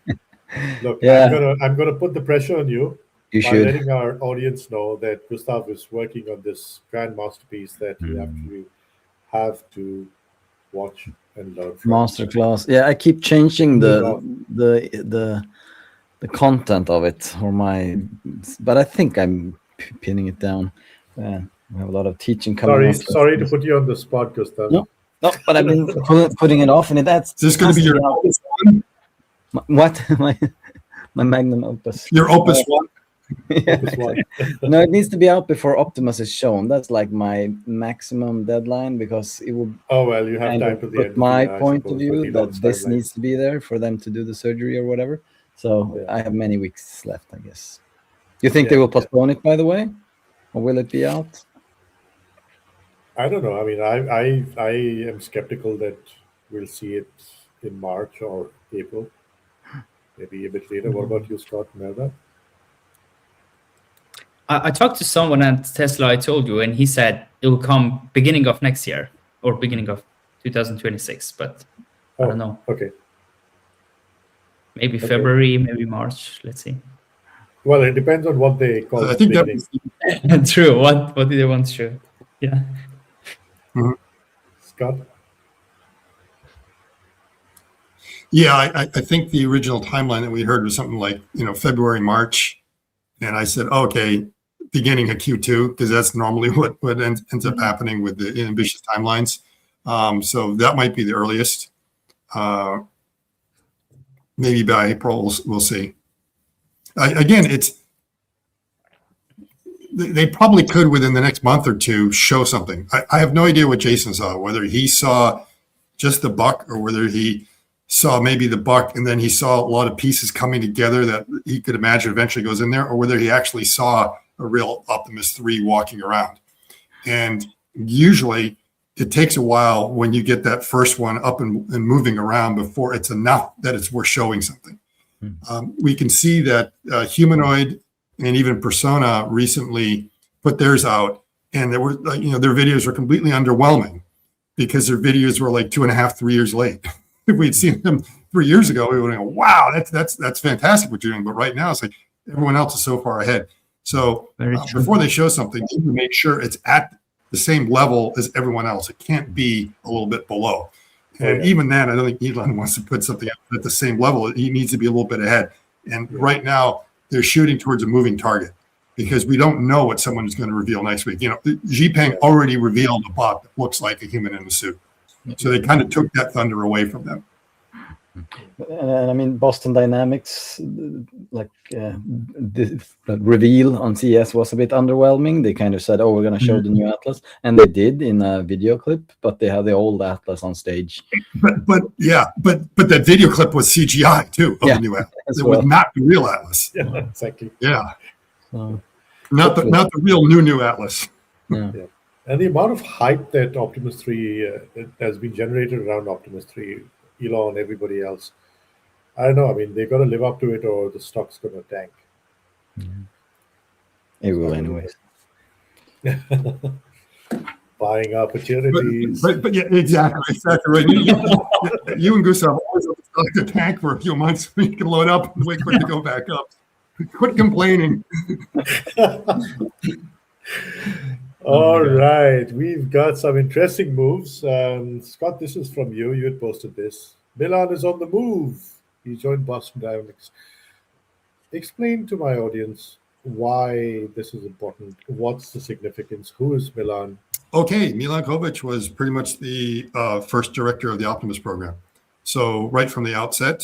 look, I'm gonna put the pressure on you. You by should. letting our audience know that Gustav is working on this grand masterpiece that you have to watch and learn from. Masterclass. Yeah, I keep changing the content of it but I think I'm pinning it down. We have a lot of teaching coming. Sorry to put you on the spot, Gustav. No, but I've been putting it off, and that's. Is this going to be your opus one? What my magnum opus? Your opus one. No, it needs to be out before Optimus is shown. That's like my maximum deadline, because it will. Oh well, you have time to the end. My point of view that this needs to be there for them to do the surgery or whatever. So I have many weeks left, I guess. You think they will postpone it, by the way, or will it be out? I don't know. I mean, I am skeptical that we'll see it in March or April, maybe a bit later. What about you, Scott? Melda? I talked to someone at Tesla, I told you, and he said it will come beginning of next year or beginning of 2026, but I don't know. Okay. Maybe February, maybe March. Let's see. Well, it depends on what they call I think that's true. What do they want to show? Yeah. Mm-hmm. Scott? Yeah, I think the original timeline that we heard was something like, February, March. And I said, okay, beginning of Q2, because that's normally what ends up happening with the ambitious timelines. So that might be the earliest. Maybe by April, we'll see. Again, they probably could within the next month or two show something. I have no idea what Jason saw, whether he saw just the buck or whether he saw maybe the buck and then he saw a lot of pieces coming together that he could imagine eventually goes in there, or whether he actually saw a real Optimus 3 walking around. And usually it takes a while when you get that first one up and moving around before it's enough that it's worth showing something. We can see that Humanoid and even Persona recently put theirs out, and there were, their videos were completely underwhelming because their videos were like 2.5, 3 years late. If we'd seen them 3 years ago, we would go, "Wow, that's fantastic what you're doing." But right now, it's like everyone else is so far ahead. So before they show something, you need to make sure it's at the same level as everyone else. It can't be a little bit below. And even then, I don't think Milan wants to put something at the same level. He needs to be a little bit ahead. And right now, they're shooting towards a moving target because we don't know what someone is going to reveal next week. Xipeng already revealed a bot that looks like a human in a suit. So they kind of took that thunder away from them. And I mean, Boston Dynamics, the reveal on CES was a bit underwhelming. They kind of said, "Oh, we're going to show the new Atlas," and they did in a video clip, but they had the old Atlas on stage. But that video clip was CGI too of the new Atlas. It was not the real Atlas. Yeah, exactly. Yeah, so, not the real new Atlas. Yeah. And the amount of hype that Optimus 3 has been generated around Optimus 3, Elon, everybody else, I don't know. I mean, they've got to live up to it or the stock's going to tank. It will anyways. Buying opportunities. But yeah, exactly right. You and Gustav always have to start the tank for a few months so you can load up and wait for it to go back up. Quit complaining. All right, we've got some interesting moves. Scott, this is from you. You had posted this. Milan is on the move. He joined Boston Dynamics. Explain to my audience why this is important. What's the significance? Who is Milan? Okay, Milan Kovac was pretty much the first director of the Optimus program. So right from the outset,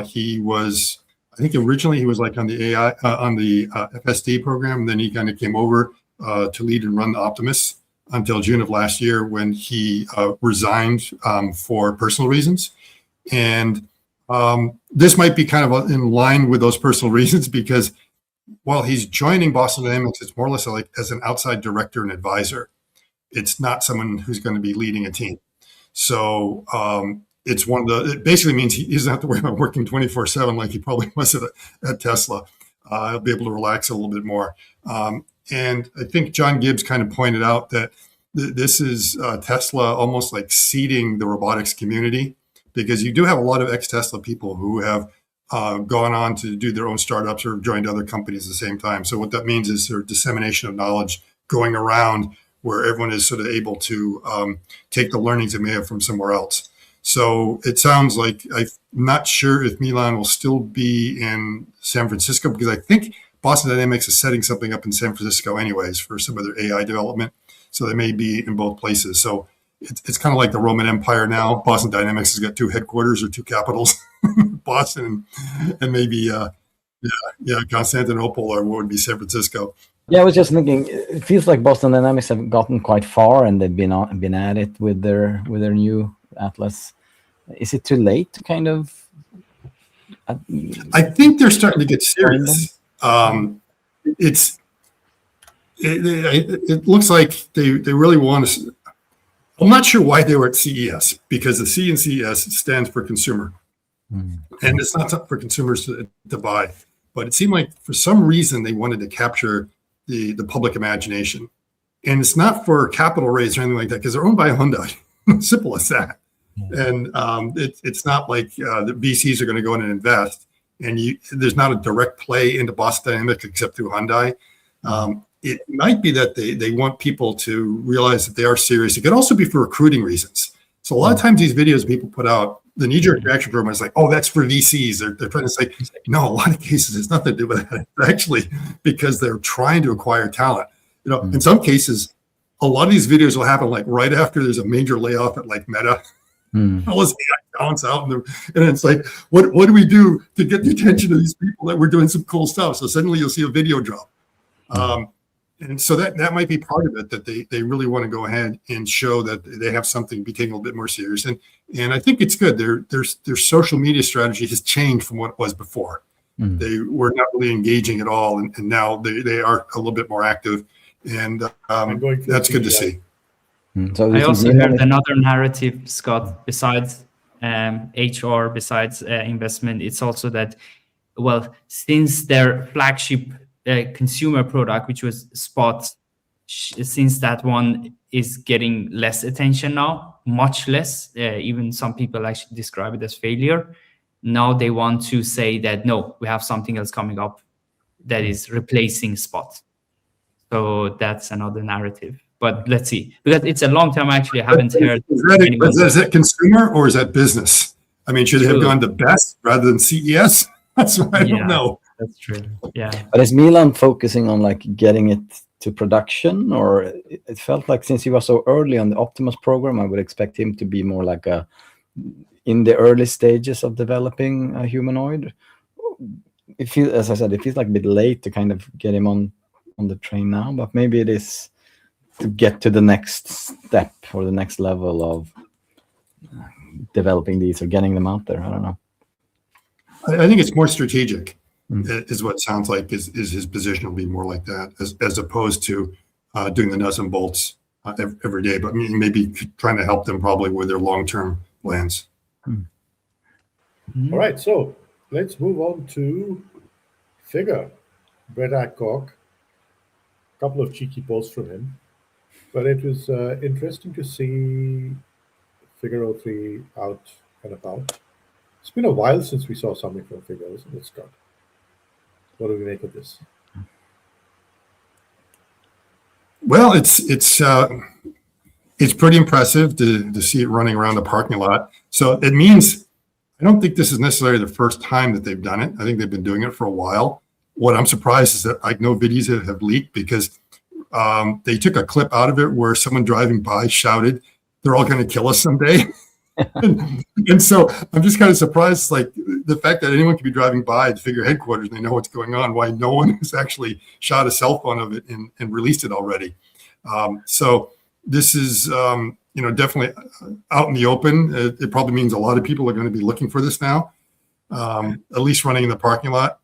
he was, I think originally he was like on the AI, on the FSD program, and then he kind of came over to lead and run the Optimus until June of last year when he resigned for personal reasons. And This might be kind of in line with those personal reasons, because while he's joining Boston Dynamics, it's more or less like as an outside director and advisor. It's not someone who's going to be leading a team. So it's it basically means he doesn't have to worry about working 24/7 like he probably was at Tesla. He'll be able to relax a little bit more. And I think John Gibbs kind of pointed out that this is Tesla almost like seeding the robotics community, because you do have a lot of ex-Tesla people who have gone on to do their own startups or joined other companies at the same time. So what that means is their dissemination of knowledge going around, where everyone is sort of able to take the learnings they may have from somewhere else. So it sounds like, I'm not sure if Milan will still be in San Francisco, because I think Boston Dynamics is setting something up in San Francisco anyways for some of their AI development. So they may be in both places. So it's kind of like the Roman Empire now. Boston Dynamics has got 2 headquarters or 2 capitals, Boston and maybe Constantinople, or what would be San Francisco. Yeah, I was just thinking. It feels like Boston Dynamics have gotten quite far, and they've been at it with their new Atlas. Is it too late to kind of? I think they're starting to get serious. It looks like they really want to. I'm not sure why they were at CES, because the C in CES stands for consumer, and it's not for consumers to buy. But it seemed like for some reason they wanted to capture the public imagination, and it's not for capital raise or anything like that, because they're owned by Hyundai. Simple as that. And it's not like the VCs are going to go in and invest, and there's not a direct play into Boston Dynamics except through Hyundai. It might be that they want people to realize that they are serious. It could also be for recruiting reasons. So a lot of times these videos people put out, the knee-jerk reaction program is like, oh, that's for VCs. They're trying to say, no, a lot of cases it's nothing to do with that. It's actually because they're trying to acquire talent. In some cases, a lot of these videos will happen like right after there's a major layoff at like Meta. All this AI talent's out, and it's like, what do we do to get the attention of these people that we're doing some cool stuff? So suddenly you'll see a video drop. And so that might be part of it, that they really want to go ahead and show that they have something, be taken a little bit more serious. And I think it's good. Their social media strategy has changed from what it was before. They were not really engaging at all, and now they are a little bit more active, and that's good to see. So I also heard another narrative, Scott, besides HR, besides investment. It's also that, well, since their flagship consumer product, which was Spot, since that one is getting less attention now, much less, even some people actually describe it as failure. Now they want to say that, no, we have something else coming up that is replacing Spot. So that's another narrative. But let's see, because it's a long time. Actually, I haven't heard. Is that consumer or is that business? I mean, should they have gone to Best rather than CES? That's what I don't know. That's true. Yeah. But is Milan focusing on like getting it to production, or it felt like since he was so early on the Optimus program, I would expect him to be more like in the early stages of developing a humanoid. As I said, it feels like a bit late to kind of get him on the train now, but maybe it is to get to the next step or the next level of developing these or getting them out there. I don't know. I think it's more strategic, is what it sounds like. Is his position will be more like that, as opposed to doing the nuts and bolts every day, but maybe trying to help them probably with their long-term plans. All right, so let's move on to Figure. Brett Adcock. A couple of cheeky posts from him. But it was interesting to see Figure 03 out and about. It's been a while since we saw something from Figure, isn't it, Scott? What do we make of this? Well, it's pretty impressive to see it running around the parking lot. So it means, I don't think this is necessarily the first time that they've done it. I think they've been doing it for a while. What I'm surprised is that no videos have leaked, because they took a clip out of it where someone driving by shouted, "They're all going to kill us someday." and so I'm just kind of surprised, like the fact that anyone could be driving by at Figure headquarters and they know what's going on, why no one has actually shot a cell phone of it and released it already. So this is, definitely out in the open. It probably means a lot of people are going to be looking for this now. at least running in the parking lot.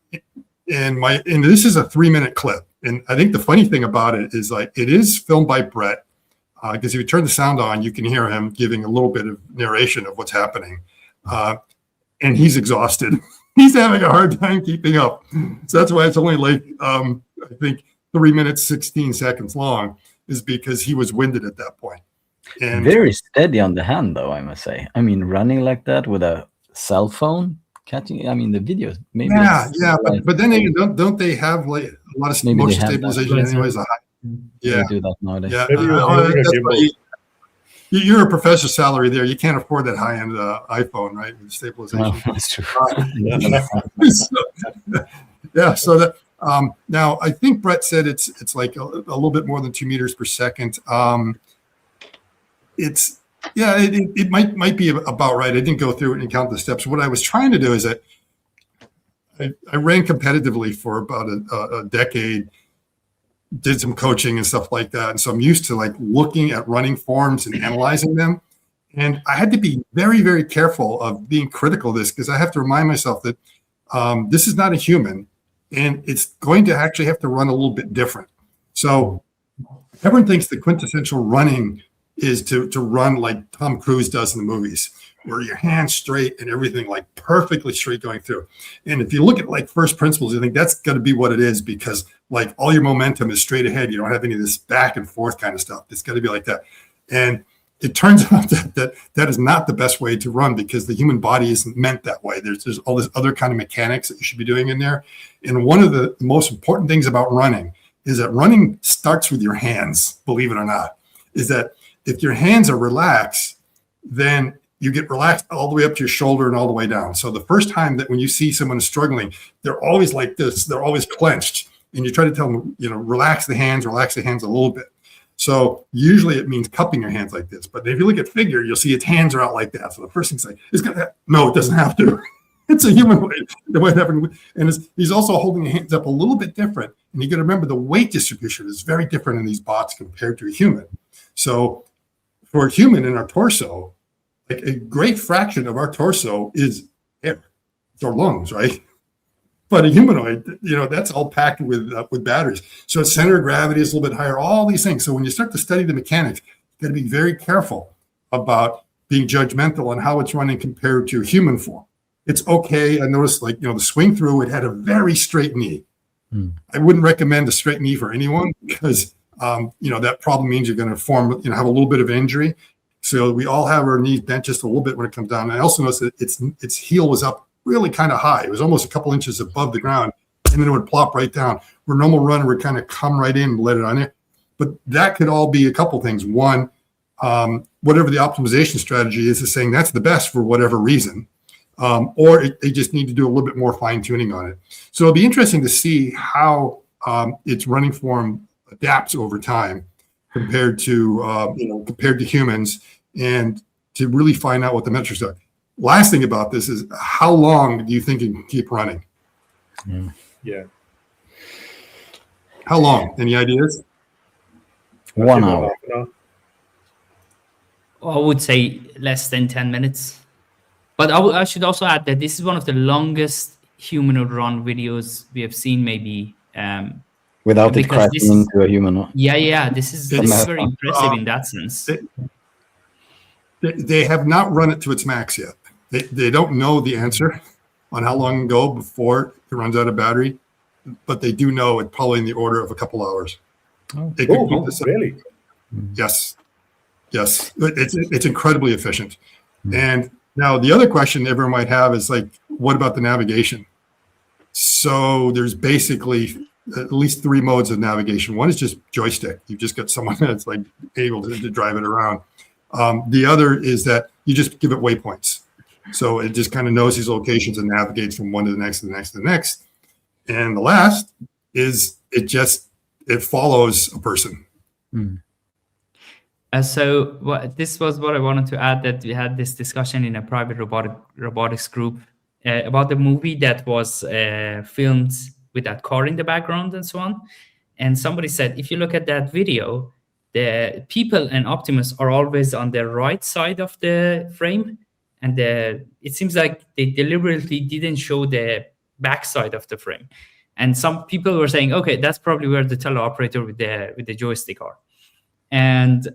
And this is a 3-minute clip. And I think the funny thing about it is like it is filmed by Brett, because if you turn the sound on, you can hear him giving a little bit of narration of what's happening. And he's exhausted. He's having a hard time keeping up. So that's why it's only like, I think 3 minutes, 16 seconds long, is because he was winded at that point. And very steady on the hand, though, I must say. I mean, running like that with a cell phone, catching. I mean, the videos. Maybe. Yeah. But then don't they have like a lot of motion stabilization anyways? Yeah, they do that nowadays. Yeah, Maybe that's why you're a professor's salary there. You can't afford that high-end iPhone, right? With stabilization. That's true. So that now I think Brett said it's like a little bit more than 2 meters per second. It might be about right. I didn't go through it and count the steps. What I was trying to do is that I ran competitively for about a decade, did some coaching and stuff like that. And so I'm used to like looking at running forms and analyzing them. And I had to be very, very careful of being critical of this, because I have to remind myself that this is not a human, and it's going to actually have to run a little bit different. So everyone thinks the quintessential running is to run like Tom Cruise does in the movies, where your hands straight and everything like perfectly straight going through. And if you look at like first principles, you think that's going to be what it is, because like all your momentum is straight ahead. You don't have any of this back and forth kind of stuff. It's got to be like that. And it turns out that is not the best way to run, because the human body isn't meant that way. There's all this other kind of mechanics that you should be doing in there. And one of the most important things about running is that running starts with your hands, believe it or not, is that if your hands are relaxed, then you get relaxed all the way up to your shoulder and all the way down. So the first time that when you see someone struggling, they're always like this, they're always clenched. And you try to tell them, relax the hands a little bit. So usually it means cupping your hands like this. But if you look at Figure, you'll see its hands are out like that. So the first thing's like, no, it doesn't have to. It's a humanoid. And he's also holding the hands up a little bit different. And you got to remember the weight distribution is very different in these bots compared to a human. So for a human in our torso, like a great fraction of our torso is air. It's our lungs, right? But a humanoid, that's all packed with batteries. So its center of gravity is a little bit higher, all these things. So when you start to study the mechanics, you got to be very careful about being judgmental on how it's running compared to human form. It's okay. I noticed the swing through, it had a very straight knee. I wouldn't recommend a straight knee for anyone, because that problem means you're going to have a little bit of injury. So we all have our knees bent just a little bit when it comes down. And I also noticed that its heel was up really kind of high. It was almost a couple inches above the ground, and then it would plop right down. Where a normal runner would kind of come right in and let it on there. But that could all be a couple things. One, whatever the optimization strategy is saying that's the best for whatever reason. Or they just need to do a little bit more fine tuning on it. So it'll be interesting to see how its running form adapts over time compared to humans, and to really find out what the metrics are. Last thing about this is, how long do you think you can keep running? Yeah. How long? Any ideas? 1 hour. I would say less than 10 minutes. But I should also add that this is one of the longest humanoid run videos we have seen, maybe. Without it crashing into a human. Yeah. This is very impressive in that sense. They have not run it to its max yet. They don't know the answer on how long ago before it runs out of battery, but they do know it's probably in the order of a couple hours. Really? Yes. It's incredibly efficient. And now the other question everyone might have is like, what about the navigation? So there's basically at least 3 modes of navigation. One is just joystick. You've just got someone that's like able to drive it around. The other is that you just give it waypoints. So it just kind of knows these locations and navigates from one to the next, to the next, to the next. And the last is it follows a person. So this was what I wanted to add, that we had this discussion in a private robotics group about the movie that was filmed with that car in the background and so on. And somebody said, if you look at that video, the people and Optimus are always on the right side of the frame, and it seems like they deliberately didn't show the backside of the frame. And some people were saying, okay, that's probably where the teleoperator with the joystick are. And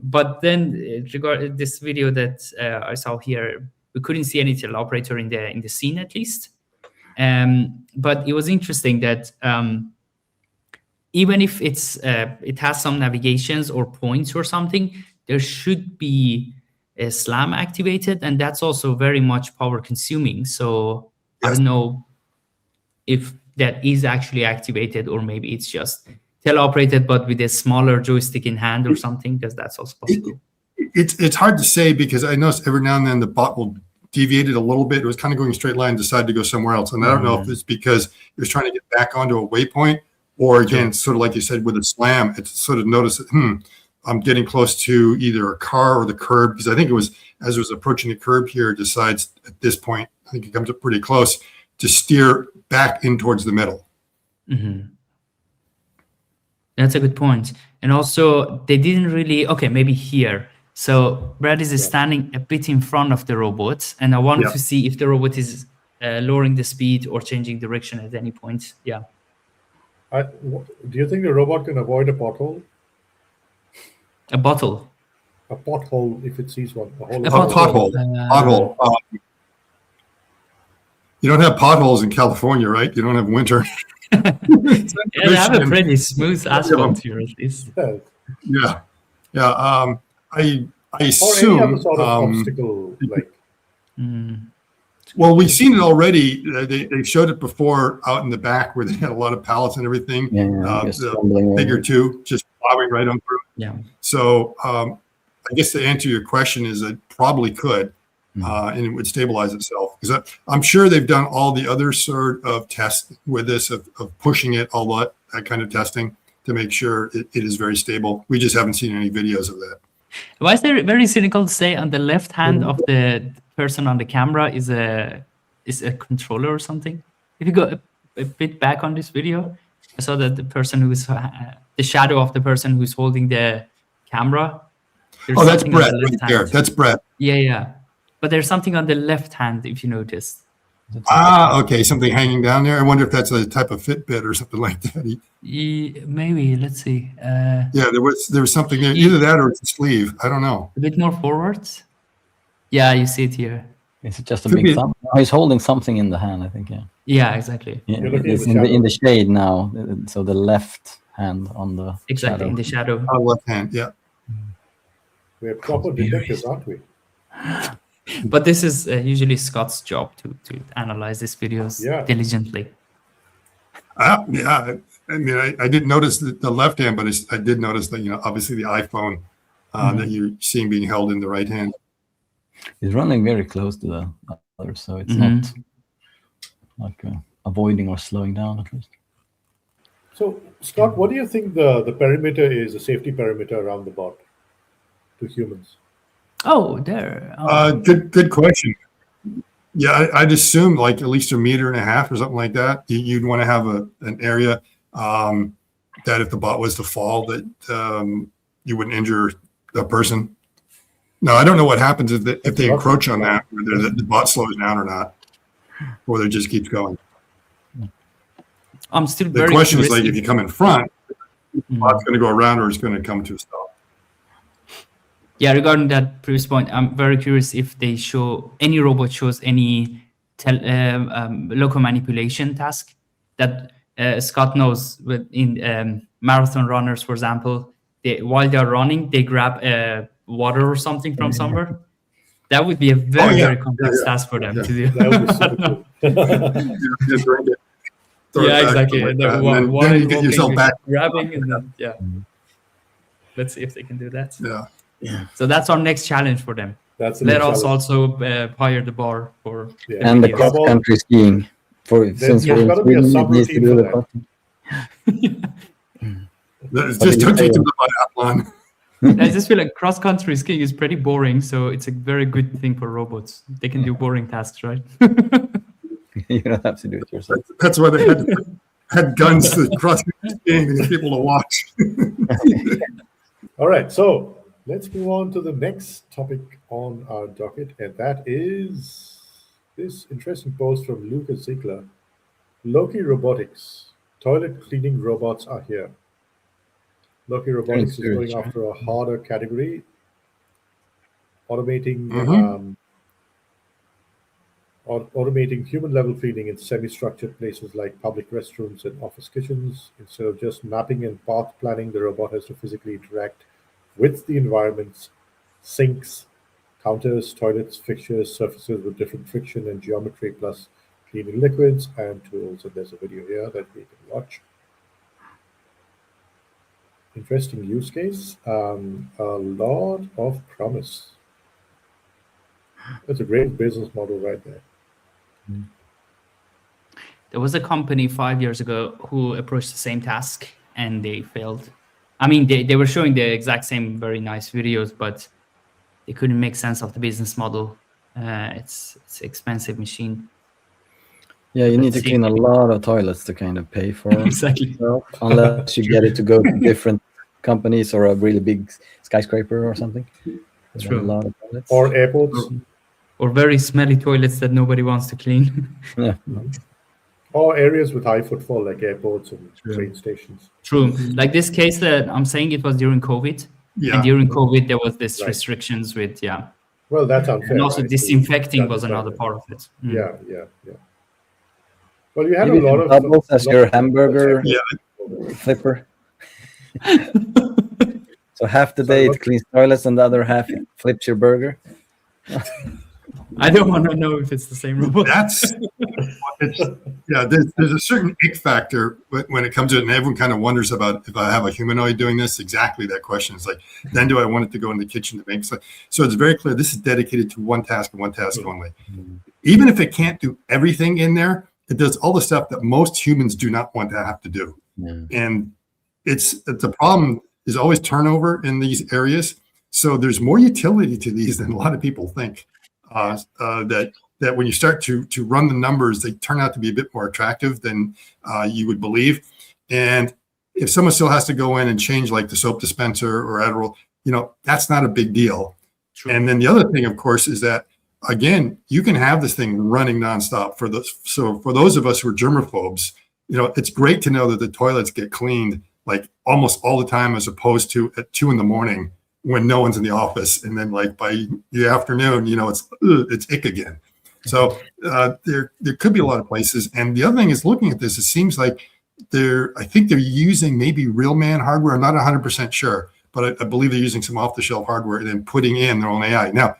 but then regarding this video that I saw here, we couldn't see any teleoperator in the scene at least. But it was interesting that even if it has some navigations or points or something, there should be a SLAM activated, and that's also very much power consuming. So I don't know if that is actually activated, or maybe it's just teleoperated but with a smaller joystick in hand or something, because that's also possible. It's hard to say, because I noticed every now and then the bot will deviate it a little bit. It was kind of going straight line, decided to go somewhere else. And I don't know if it's because it was trying to get back onto a waypoint, or again, sort of like you said with a SLAM, it's sort of noticed that, I'm getting close to either a car or the curb, because I think it was, as it was approaching the curb here, decides at this point, I think it comes up pretty close, to steer back in towards the middle. Mm-hmm. That's a good point. And also, they didn't really, okay, maybe here. So Brad is standing a bit in front of the robot, and I wanted to see if the robot is lowering the speed or changing direction at any point. Yeah. Do you think the robot can avoid a pothole? A bottle. A pothole, if it sees one. A pothole. Pothole. You don't have potholes in California, right? You don't have winter. They have a pretty smooth asphalt here, at least. Yeah. I assume. Or any other sort of obstacle, like. Well, we've seen it already. They showed it before out in the back where they had a lot of pallets and everything. The Figure 2 just plowing right on through. Yeah. So I guess to answer your question is it probably could, and it would stabilize itself. Because I'm sure they've done all the other sort of tests with this, of pushing it, all that kind of testing to make sure it is very stable. We just haven't seen any videos of that. Why is there very cynical to say on the left hand of the person on the camera is a controller or something? If you go a bit back on this video, I saw that the person who's the shadow of the person who's holding the camera. Oh, that's Brett right there. That's Brett. Yeah. But there's something on the left hand, if you noticed. Okay. Something hanging down there. I wonder if that's a type of Fitbit or something like that. Maybe. Let's see. Yeah, there was something there. Either that or it's a sleeve. I don't know. A bit more forwards. Yeah, you see it here. Is it just a big thumb? Oh, he's holding something in the hand, I think. Yeah. Yeah, exactly. Yeah, it's in the shade now. So the left hand on the exactly shadow. In the shadow. Left hand. Yeah. We're proper detectives, aren't we? But this is usually Scott's job to analyze these videos diligently. Yeah, I mean, I didn't notice the left hand, but I did notice that, obviously the iPhone that you're seeing being held in the right hand. He's running very close to the other, so it's not like avoiding or slowing down at least. So, Scott, what do you think the perimeter is, the safety perimeter around the bot to humans? Oh, there. Good question. Yeah, I'd assume like at least 1.5 meters or something like that. You'd want to have an area that if the bot was to fall, that you wouldn't injure the person. No, I don't know what happens if they encroach on that, whether the bot slows down or not, or whether it just keeps going. I'm still the very question curious is like if you come in front, the bot's going to go around or it's going to come to a stop. Yeah, regarding that previous point, I'm very curious if they show any robot shows any local manipulation task that Scott knows in marathon runners, for example. While they're running, they grab water or something from somewhere. That would be a very complex task for them to do. That would be super cool. Yeah, exactly. Like then you get yourself back. Grabbing and then, let's see if they can do that. Yeah. So that's our next challenge for them. Let us also hire the bar for and the cross country skiing since we're in Sweden, needs to do the cross. Just don't teach them the biathlon. I just feel like cross country skiing is pretty boring, so it's a very good thing for robots. They can do boring tasks, right? You don't have to do it yourself. That's why they had guns to cross skiing and people to watch. All right, so Let's move on to the next topic on our docket, and that is this interesting post from Lucas Ziegler. Loki Robotics. Toilet cleaning robots are here. Loki Robotics is going after a harder category, automating automating human-level cleaning in semi-structured places like public restrooms and office kitchens. Instead of just mapping and path planning, the robot has to physically interact with the environments, sinks, counters, toilets, fixtures, surfaces with different friction and geometry, plus cleaning liquids and tools. And there's a video here that we can watch. Interesting use case. A lot of promise. That's a great business model right there. There was a company 5 years ago who approached the same task and they failed. I mean, they were showing the exact same very nice videos, but they couldn't make sense of the business model. It's expensive machine. Yeah, you need to clean a lot of toilets to kind of pay for exactly. Yourself, unless you get it to go to different companies or a really big skyscraper or something. True. A lot of toilets. Or airports. Or very smelly toilets that nobody wants to clean. Yeah. Or areas with high footfall like airports and train stations. True. Like this case that I'm saying, it was during COVID. Yeah. And during COVID, there was this restrictions with, Well, that's unfair. And also right? disinfecting was another part of it. Yeah. Well, you had Maybe a lot of doubles as your hamburger flipper. So half the day it cleans toilets and the other half it flips your burger. I don't want to know if it's the same robot. There's a certain ick factor when it comes to it, and everyone kind of wonders about if I have a humanoid doing this. Exactly that question. It's like, then do I want it to go in the kitchen to make? So it's very clear this is dedicated to one task and one task only. Even if it can't do everything in there, it does all the stuff that most humans do not want to have to do. And it's the problem is always turnover in these areas. So there's more utility to these than a lot of people think. That when you start to run the numbers, they turn out to be a bit more attractive than you would believe. And if someone still has to go in and change like the soap dispenser or Adderall, that's not a big deal. True. And then the other thing, of course, is that again, you can have this thing running nonstop so for those of us who are germaphobes, it's great to know that the toilets get cleaned like almost all the time, as opposed to at 2 a.m. when no one's in the office, and then like by the afternoon, it's ick again. So there could be a lot of places. And the other thing is, looking at this, it seems like I think they're using maybe real man hardware. I'm not 100% sure, but I believe they're using some off-the-shelf hardware and then putting in their own AI. Now,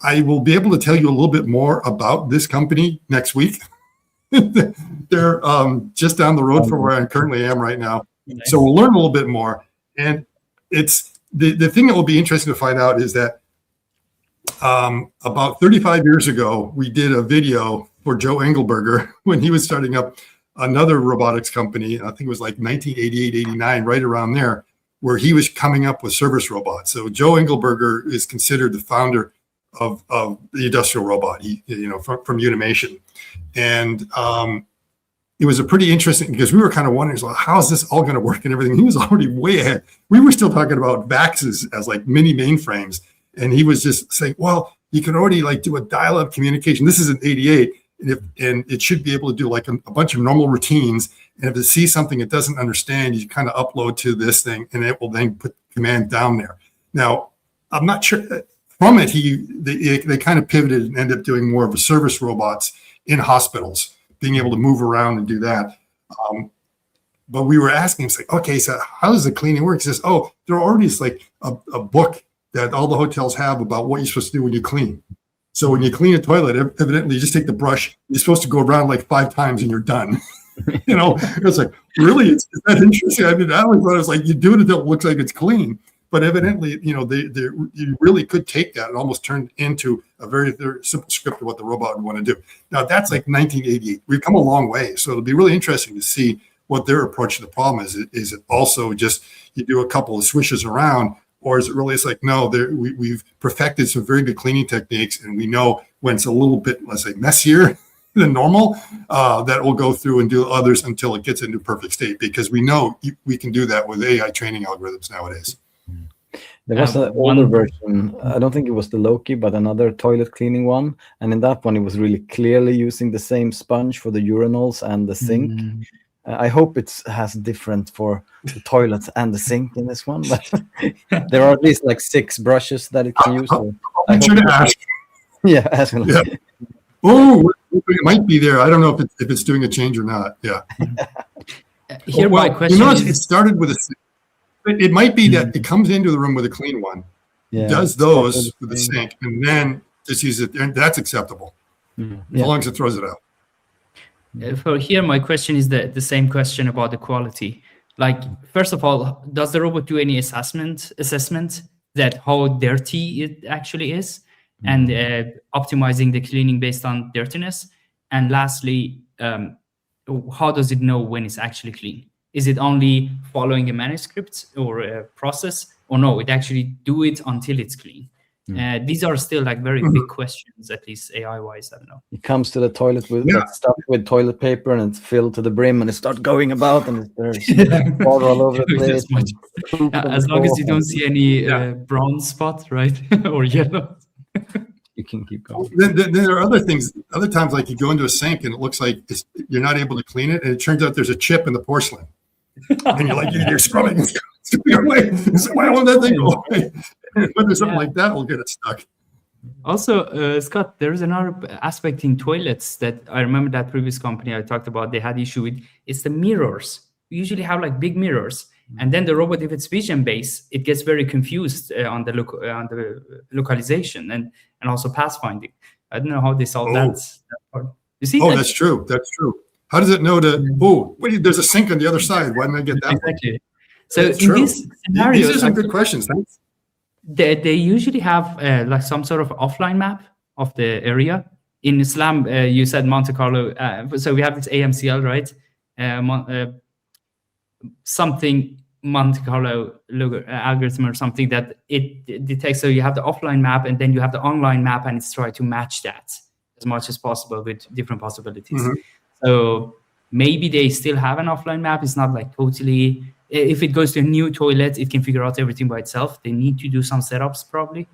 I will be able to tell you a little bit more about this company next week. They're just down the road from where I currently am right now. Nice. So we'll learn a little bit more. And it's the thing that will be interesting to find out is that about 35 years ago, we did a video for Joe Engelberger when he was starting up another robotics company. I think it was like 1988, 89, right around there, where he was coming up with service robots. So Joe Engelberger is considered the founder of the industrial robot, from Unimation. And it was a pretty interesting, because we were kind of wondering, well, how is this all going to work and everything? He was already way ahead. We were still talking about VAXs as like mini mainframes. And he was just saying, well, you can already like do a dial-up communication. This is an 88. And it should be able to do like a bunch of normal routines. And if it sees something it doesn't understand, you kind of upload to this thing and it will then put command down there. Now, I'm not sure from it, they kind of pivoted and ended up doing more of a service robots in hospitals, being able to move around and do that. But we were asking him, like, okay, so how does the cleaning work? He says, oh, there already is like a book that all the hotels have about what you're supposed to do when you clean. So when you clean a toilet, evidently you just take the brush, you're supposed to go around like 5 times and you're done. It's like, really? Is that interesting? I mean, I always thought it was like, you do it until it looks like it's clean. But evidently, you really could take that and almost turn it into a very, very simple script of what the robot would want to do. Now, that's like 1988. We've come a long way. So it'll be really interesting to see what their approach to the problem is. Is it also just you do a couple of swishes around, or is it really, it's like, no, we've perfected some very good cleaning techniques, and we know when it's a little bit, let's say, messier than normal, that we'll go through and do others until it gets into perfect state, because we know we can do that with AI training algorithms nowadays. There was an older version. I don't think it was the Loki, but another toilet cleaning one. And in that one, it was really clearly using the same sponge for the urinals and the sink. I hope it has different for the toilets and the sink in this one, but there are at least like 6 brushes that it can use. So I'm sure to ask. Yeah, ask him. Yeah. Oh, it might be there. I don't know if it's doing a change or not. Yeah. Here, my question it started with a. It might be that it comes into the room with a clean one, does those with the sink, and then just use it. And that's acceptable, as long as it throws it out. For here, my question is the same question about the quality. Like, first of all, does the robot do any assessment that how dirty it actually is, and optimizing the cleaning based on dirtiness? And lastly, how does it know when it's actually clean? Is it only following a manuscript or a process, or no, it actually do it until it's clean? These are still like very big questions, at least AI-wise. I don't know. It comes to the toilet with stuff with toilet paper, and it's filled to the brim, and it starts going about, and there's water all over the place. As long as you don't see any brown spot, right, or yellow, you can keep going. Then there are other things. Other times, like you go into a sink and it looks like you're not able to clean it, and it turns out there's a chip in the porcelain, and you're scrubbing away. So why won't that thing go away? When there's something like that, we'll get it stuck. Also, Scott, there is another aspect in toilets that I remember that previous company I talked about, they had issue with. It's the mirrors. We usually have like big mirrors, and then the robot, if it's vision based, it gets very confused on the localization and also pathfinding. I don't know how they solve that part. You see? Oh, that's true. That's true. How does it know to? Wait, there's a sink on the other side. Why didn't I get that? Exactly. So in this scenario, these are some good questions. Thanks. They usually have like some sort of offline map of the area. In Islam, you said Monte Carlo. So we have this AMCL, right? Something Monte Carlo algorithm or something that it detects. So you have the offline map, and then you have the online map, and it's trying to match that as much as possible with different possibilities. So maybe they still have an offline map. It's not like totally. If it goes to a new toilet, it can figure out everything by itself. They need to do some setups probably,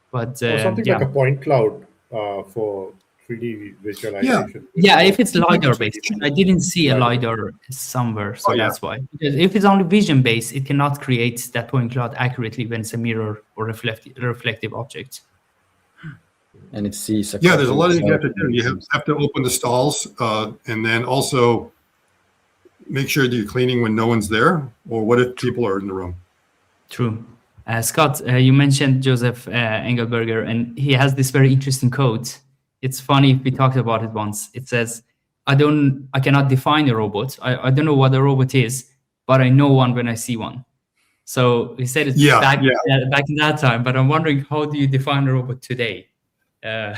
but or something like a point cloud for 3D visualization. Yeah, if it's LiDAR based. I didn't see a LiDAR somewhere, so that's why. Because if it's only vision based, it cannot create that point cloud accurately when it's a mirror or reflective object. And it sees. There's a lot of things you have to do. You have to open the stalls, and then also make sure that you're cleaning when no one's there, or what if people are in the room? True. Scott, you mentioned Joseph Engelberger, and he has this very interesting quote. It's funny, we talked about it once. It says, I cannot define a robot. I don't know what a robot is, but I know one when I see one. So he said it back in that time, but I'm wondering, how do you define a robot today? Right?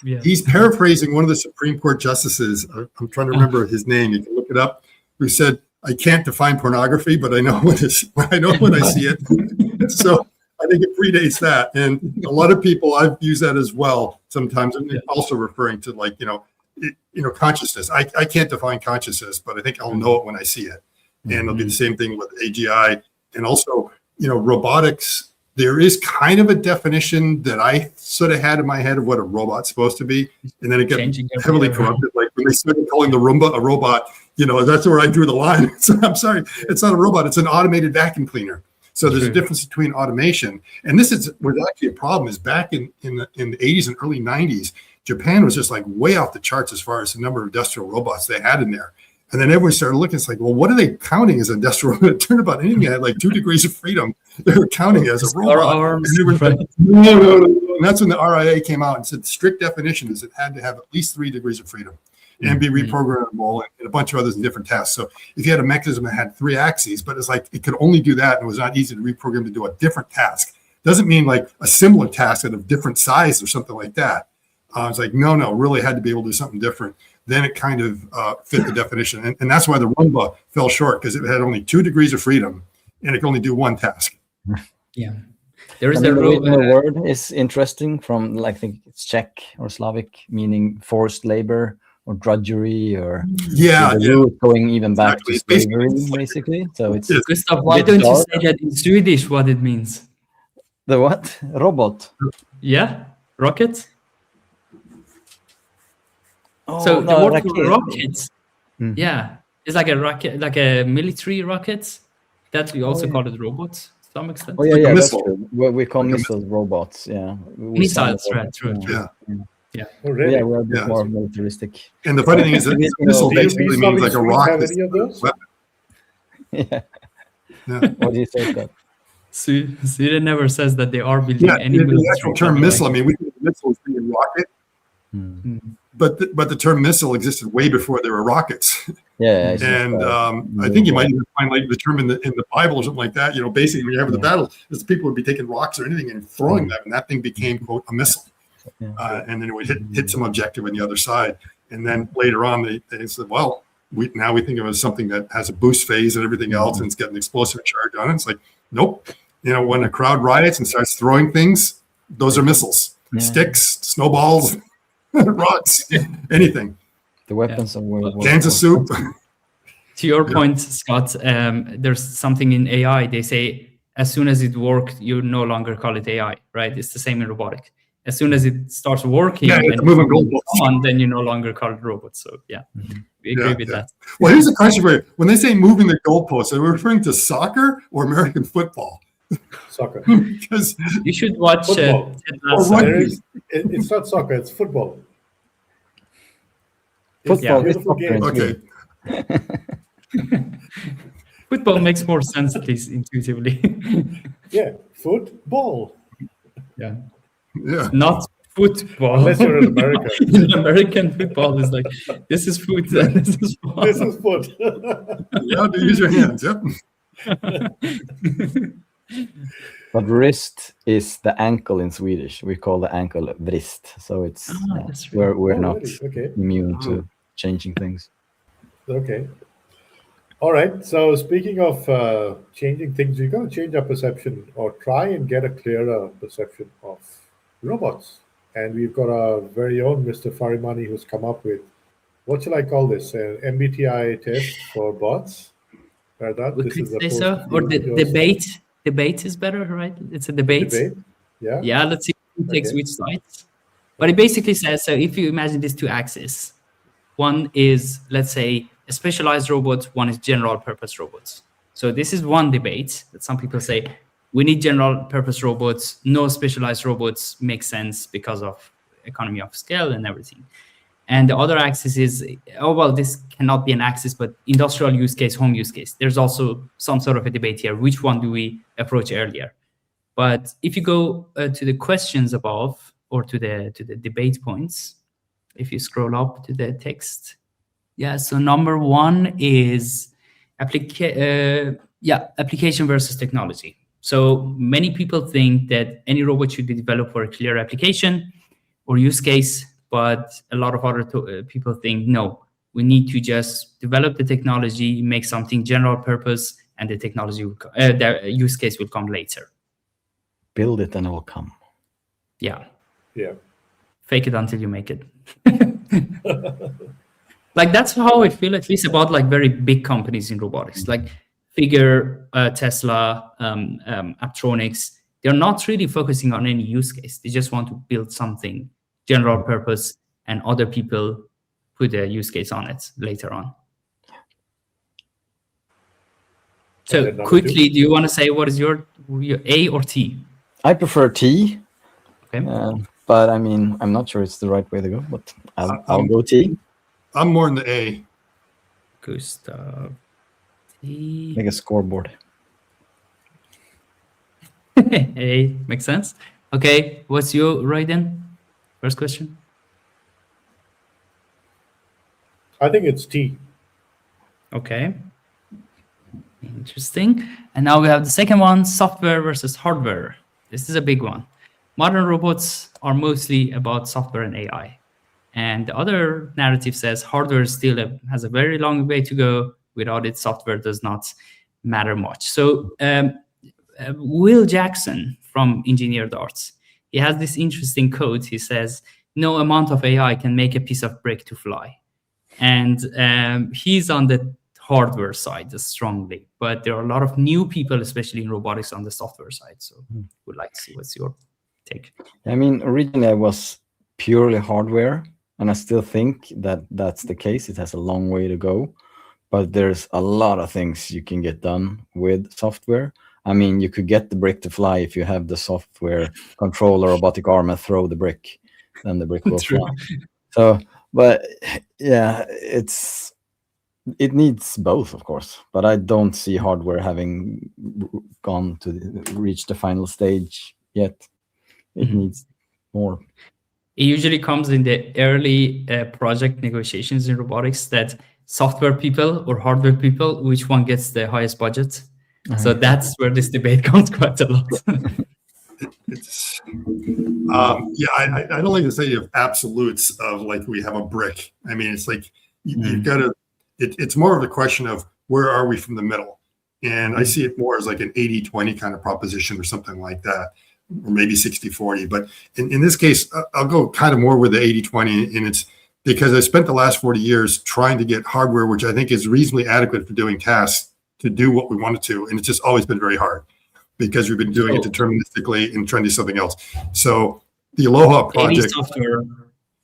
Yeah. He's paraphrasing one of the Supreme Court justices. I'm trying to remember his name. You can look it up. Who said, "I can't define pornography, but I know when I see it." So I think it predates that, and a lot of people I've used that as well sometimes, and also referring to like consciousness. I can't define consciousness, but I think I'll know it when I see it, and it'll be the same thing with AGI, and also robotics. There is kind of a definition that I sort of had in my head of what a robot's supposed to be, and then it got heavily corrupted. Like when they started calling the Roomba a robot, that's where I drew the line. So I'm sorry, it's not a robot; it's an automated vacuum cleaner. So there's a difference between automation, and this was actually a problem. Is back in the 80s and early 90s, Japan was just like way off the charts as far as the number of industrial robots they had in there. And then everyone started looking. It's like, well, what are they counting as industrial? It turned out anything had like 2 degrees of freedom. They were counting as a robot. No. And that's when the RIA came out and said strict definition is it had to have at least 3 degrees of freedom and be reprogrammable and a bunch of others in different tasks. So if you had a mechanism that had 3 axes, but it's like it could only do that and it was not easy to reprogram to do a different task. Doesn't mean like a similar task at a different size or something like that. It's like, no, really had to be able to do something different. Then it kind of fit the definition. And that's why the Roomba fell short, because it had only 2 degrees of freedom and it could only do one task. Yeah. There is the word is interesting from, like, I think it's Czech or Slavic, meaning forced labor or drudgery, or Yeah, the yeah. root going even back Exactly. to It's basically slavery, basically. So it's Yes. Gustav, why bit don't you dark. say that in Swedish what it means? the what? Robot. Yeah, rocket. Oh, So the no, word for raket. rockets, Mhm. yeah, it's like a rocket, like a military rocket. That we also yeah. call it robots to some extent. Oh yeah, Like a yeah, that's missile. true. We call Like a missiles robots. Yeah, we sound Missiles, right? robots, True, yeah. true. Yeah. Oh, Yeah, really? we're a bit Yeah. more militaristic. And the funny thing is that You know, missile Do you basically means like a Swedes rock. have That's any of those? weapon. Yeah. Yeah. What do you say, Scott? Sweden never says that they are building Yeah, any the military actual term weapon, missile, I right? mean, we think of missile as being rocket, Hmm. but the term missile existed way before there were rockets. Yeah, it's just, And I think you might even find like the term in the Bible or something like that. Basically, when you have the battle, is people would be taking rocks or anything and throwing them, and that thing became quote a missile. Yeah. And then it would hit some objective on the other side. And then later on, they said, well, now we think of it as something that has a boost phase and everything else, and it's got an explosive charge on it. It's like, nope. When a crowd riots and starts throwing things, those are missiles, sticks, snowballs, rocks, anything. the weapons of World War Kansas IV. soup. To your point, Scott, there's something in AI. They say as soon as it worked, you no longer call it AI, right? It's the same in robotic. As soon as it starts working Yeah, and it's moving goalposts. then you no longer call it robot. So yeah, we agree with that. Well, here's a question for you. When they say moving the goalposts, are we referring to soccer or American football? Soccer. Because You should watch Football. Ted Or Lasso. rugby. It's not soccer, it's football. Football is beautiful soccer game. in Okay. Sweden. Football makes more sense, at least intuitively. Yeah, football. Yeah, Yeah. not football. Unless you're in America. In American football is like this is foot and this is ball. This is foot. You have to use your hands. Yep. But wrist is the ankle in Swedish. We call the ankle vrist. So it's that's right. we're Oh, not really? Okay. immune to changing things. Okay. All right. So speaking of changing things, we're going to change our perception or try and get a clearer perception of robots. And we've got our very own Mr. Farimani who's come up with, what shall I call this? An MBTI test for bots? We This could is the say so. post- Or the your debate. Debate is better, right? It's a debate. debate. Yeah. Yeah, let's see who takes Okay. which side. But it basically says, so if you imagine these two axes, one is, let's say, a specialized robot, one is general purpose robots. So this is one debate that some people say, we need general purpose robots, no specialized robots make sense because of economy of scale and everything. And the other axis is, oh, well, this cannot be an axis, but industrial use case, home use case. There's also some sort of a debate here. Which one do we approach earlier? But if you go to the questions above or to the debate points, if you scroll up to the text, yeah. So number one is application versus technology. So many people think that any robot should be developed for a clear application or use case, but a lot of other people think no, we need to just develop the technology, make something general purpose, and the technology will the use case will come later. Build it and it will come. Yeah. Yeah. Fake it until you make it. Like that's how I feel, at least about like very big companies in robotics, like Figure, Tesla, Aptronics. They're not really focusing on any use case. They just want to build something general purpose, and other people put a use case on it later on. So quickly, do you want to say what is your A or T? I prefer T. Okay. But I mean, I'm not sure it's the right way to go, but I'll go T. I'm more in the A. Gustav. T. Make a scoreboard. A, makes sense. Okay, what's your Royden? First question. I think it's T. Okay. Interesting. And now we have the second one, software versus hardware. This is a big one. Modern robots are mostly about software and AI. And the other narrative says hardware still has a very long way to go. Without it, software does not matter much. So Will Jackson from Engineered Arts, he has this interesting quote. He says, no amount of AI can make a piece of brick to fly. and he's on the hardware side strongly. But there are a lot of new people, especially in robotics, on the software side. So we'd like to see what's your take. I mean, originally I was purely hardware, and I still think that that's the case. It has a long way to go, but there's a lot of things you can get done with software. I mean, you could get the brick to fly if you have the software control a robotic arm and throw the brick, then the brick will fly. So, but yeah, it needs both, of course. But I don't see hardware having gone to reach the final stage yet. It needs more. It usually comes in the early project negotiations in robotics that software people or hardware people, which one gets the highest budget? So that's where this debate comes quite a lot. It's I don't like to say you have absolutes of like we have a brick. I mean, it's like you've got to. It's more of a question of where are we from the middle, and I see it more as like an 80-20 kind of proposition or something like that, or maybe 60-40. But in this case, I'll go kind of more with the 80-20, and it's because I spent the last 40 years trying to get hardware, which I think is reasonably adequate for doing tasks, to do what we wanted to, and it's just always been very hard because we've been doing it deterministically and trying to do something else. So the Aloha project, software.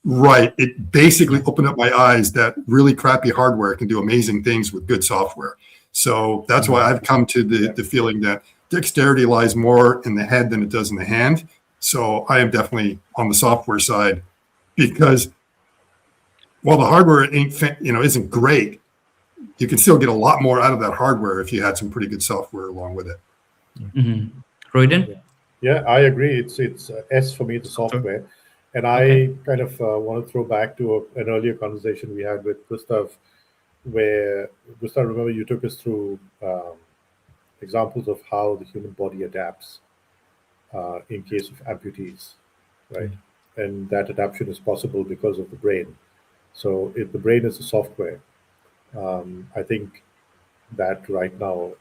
Right, it basically opened up my eyes that really crappy hardware can do amazing things with good software. So that's why I've come to the feeling that dexterity lies more in the head than it does in the hand. So I am definitely on the software side, because while the hardware isn't great, you can still get a lot more out of that hardware if you had some pretty good software along with it. Royden? Yeah, I agree. It's S for me, the software. And I kind of want to throw back to an earlier conversation we had with Gustav, where, Gustav, remember you took us through examples of how the human body adapts in case of amputees, right? And that adaptation is possible because of the brain. So if the brain is the software, I think that right now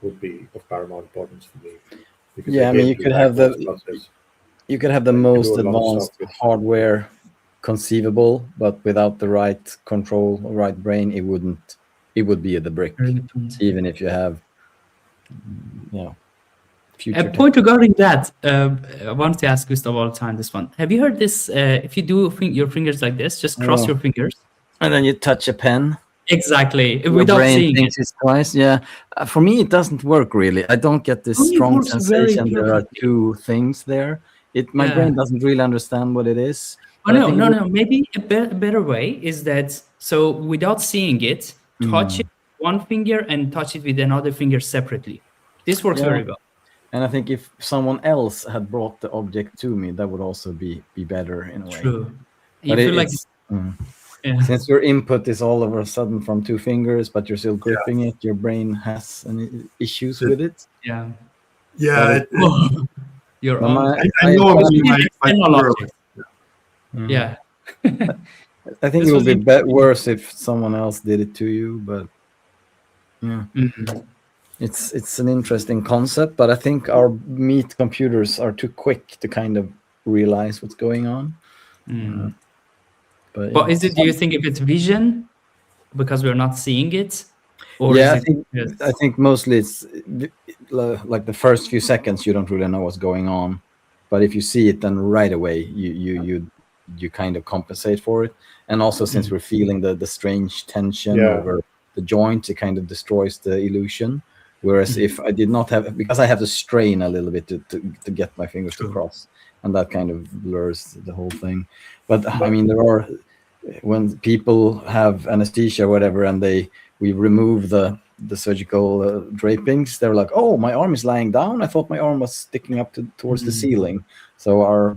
would be of paramount importance for me. Because I mean, you could have the most advanced hardware conceivable, but without the right control, right brain, it would be the brick, even if you have, future. A point regarding that, I wanted to ask Gustav all the time this one. Have you heard this? If you do your fingers like this, just cross your fingers. And then you touch a pen. Exactly, Your without brain seeing thinks it. it's twice. Yeah, for me it doesn't work really. I don't get this strong sensation. There are two things there. My brain doesn't really understand what it is. Oh, no. Maybe a better way is that, so without seeing it, touch it with one finger and touch it with another finger separately. This works very well. And I think if someone else had brought the object to me, that would also be better in a way. True. But since your input is all of a sudden from two fingers, but you're still gripping it, your brain has any issues with it. Yeah. Yeah. You're I know Yeah. I think it would be worse if someone else did it to you, but it's an interesting concept. But I think our meat computers are too quick to kind of realize what's going on. But do you think if it's vision because we're not seeing it? Or I think mostly it's like the first few seconds you don't really know what's going on, but if you see it, then right away you kind of compensate for it. And also since we're feeling the strange tension over the joint, it kind of destroys the illusion. Whereas if I did not have, because I have to strain a little bit to get my fingers to cross, and that kind of blurs the whole thing. But I mean, there are, when people have anesthesia or whatever, and we remove the surgical drapings, they're like, oh, my arm is lying down. I thought my arm was sticking up towards the ceiling. So our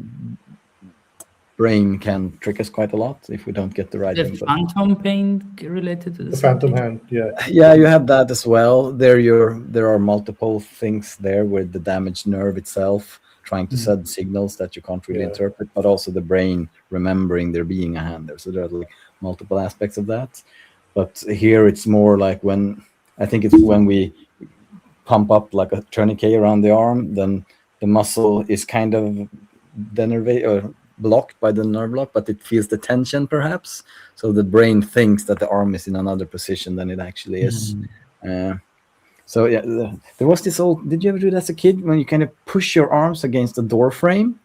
brain can trick us quite a lot if we don't get the right input. Phantom pain related to the phantom hand, yeah, you have that as well. There are multiple things there with the damaged nerve itself trying to send signals that you can't really interpret, but also the brain remembering there being a hand there. So there are like multiple aspects of that. But here it's more like when we pump up like a tourniquet around the arm, then the muscle is kind of denervate or blocked by the nerve block, but it feels the tension perhaps. So the brain thinks that the arm is in another position than it actually is. So yeah, there was this old. Did you ever do it as a kid when you kind of push your arms against the door frame,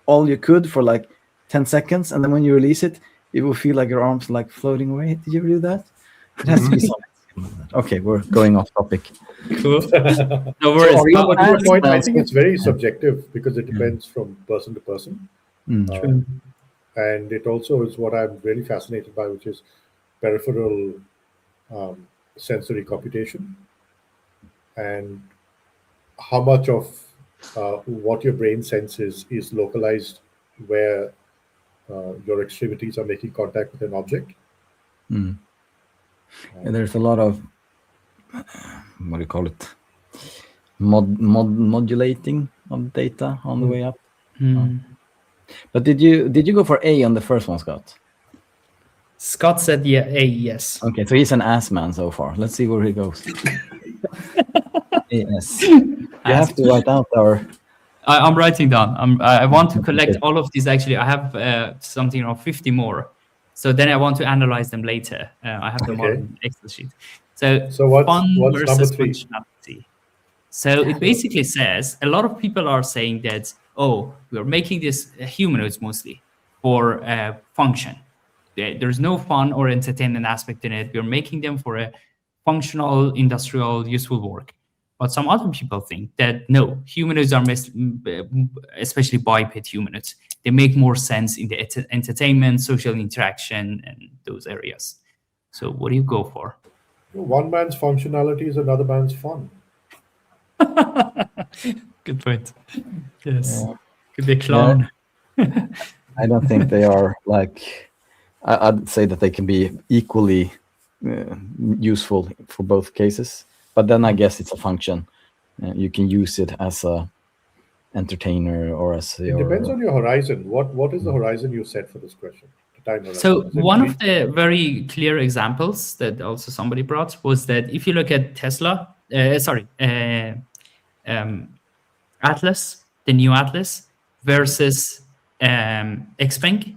all you could for like 10 seconds, and then when you release it, it will feel like your arms like floating away. Did you ever do that? It has to be something. Okay, we're going off topic. Cool. No worries. So, to your point, I think it's very subjective because it depends from person to person. And it also is what I'm really fascinated by, which is peripheral sensory computation, and how much of what your brain senses is localized where your extremities are making contact with an object. And there's a lot of what do you call it? Modulating of data on the way up. But did you go for A on the first one, Scott? Scott said A, yes. Okay, so he's an ass man so far. Let's see where he goes. Yes. You have to write out our. I'm writing down. I want to collect all of these. Actually, I have something around 50 more. So then I want to analyze them later. I have them on Excel sheet. So what's fun number versus 3? functionality. So it basically says a lot of people are saying that, oh, we're making this humanoids mostly for function. There's no fun or entertainment aspect in it. We're making them for a functional, industrial, useful work. But some other people think that no, humanoids are especially biped humanoids. They make more sense in the entertainment, social interaction, and those areas. So what do you go for? One man's functionality is another man's fun. Good point. Yes. Could be a clown. I don't think they are like. I'd say that they can be equally useful for both cases. But then I guess it's a function. You can use it as a entertainer or as It depends on your horizon. What is the horizon you set for this question? The time horizon. So one of the very clear examples that also somebody brought was that if you look at Tesla, Atlas, the new Atlas versus Xpeng,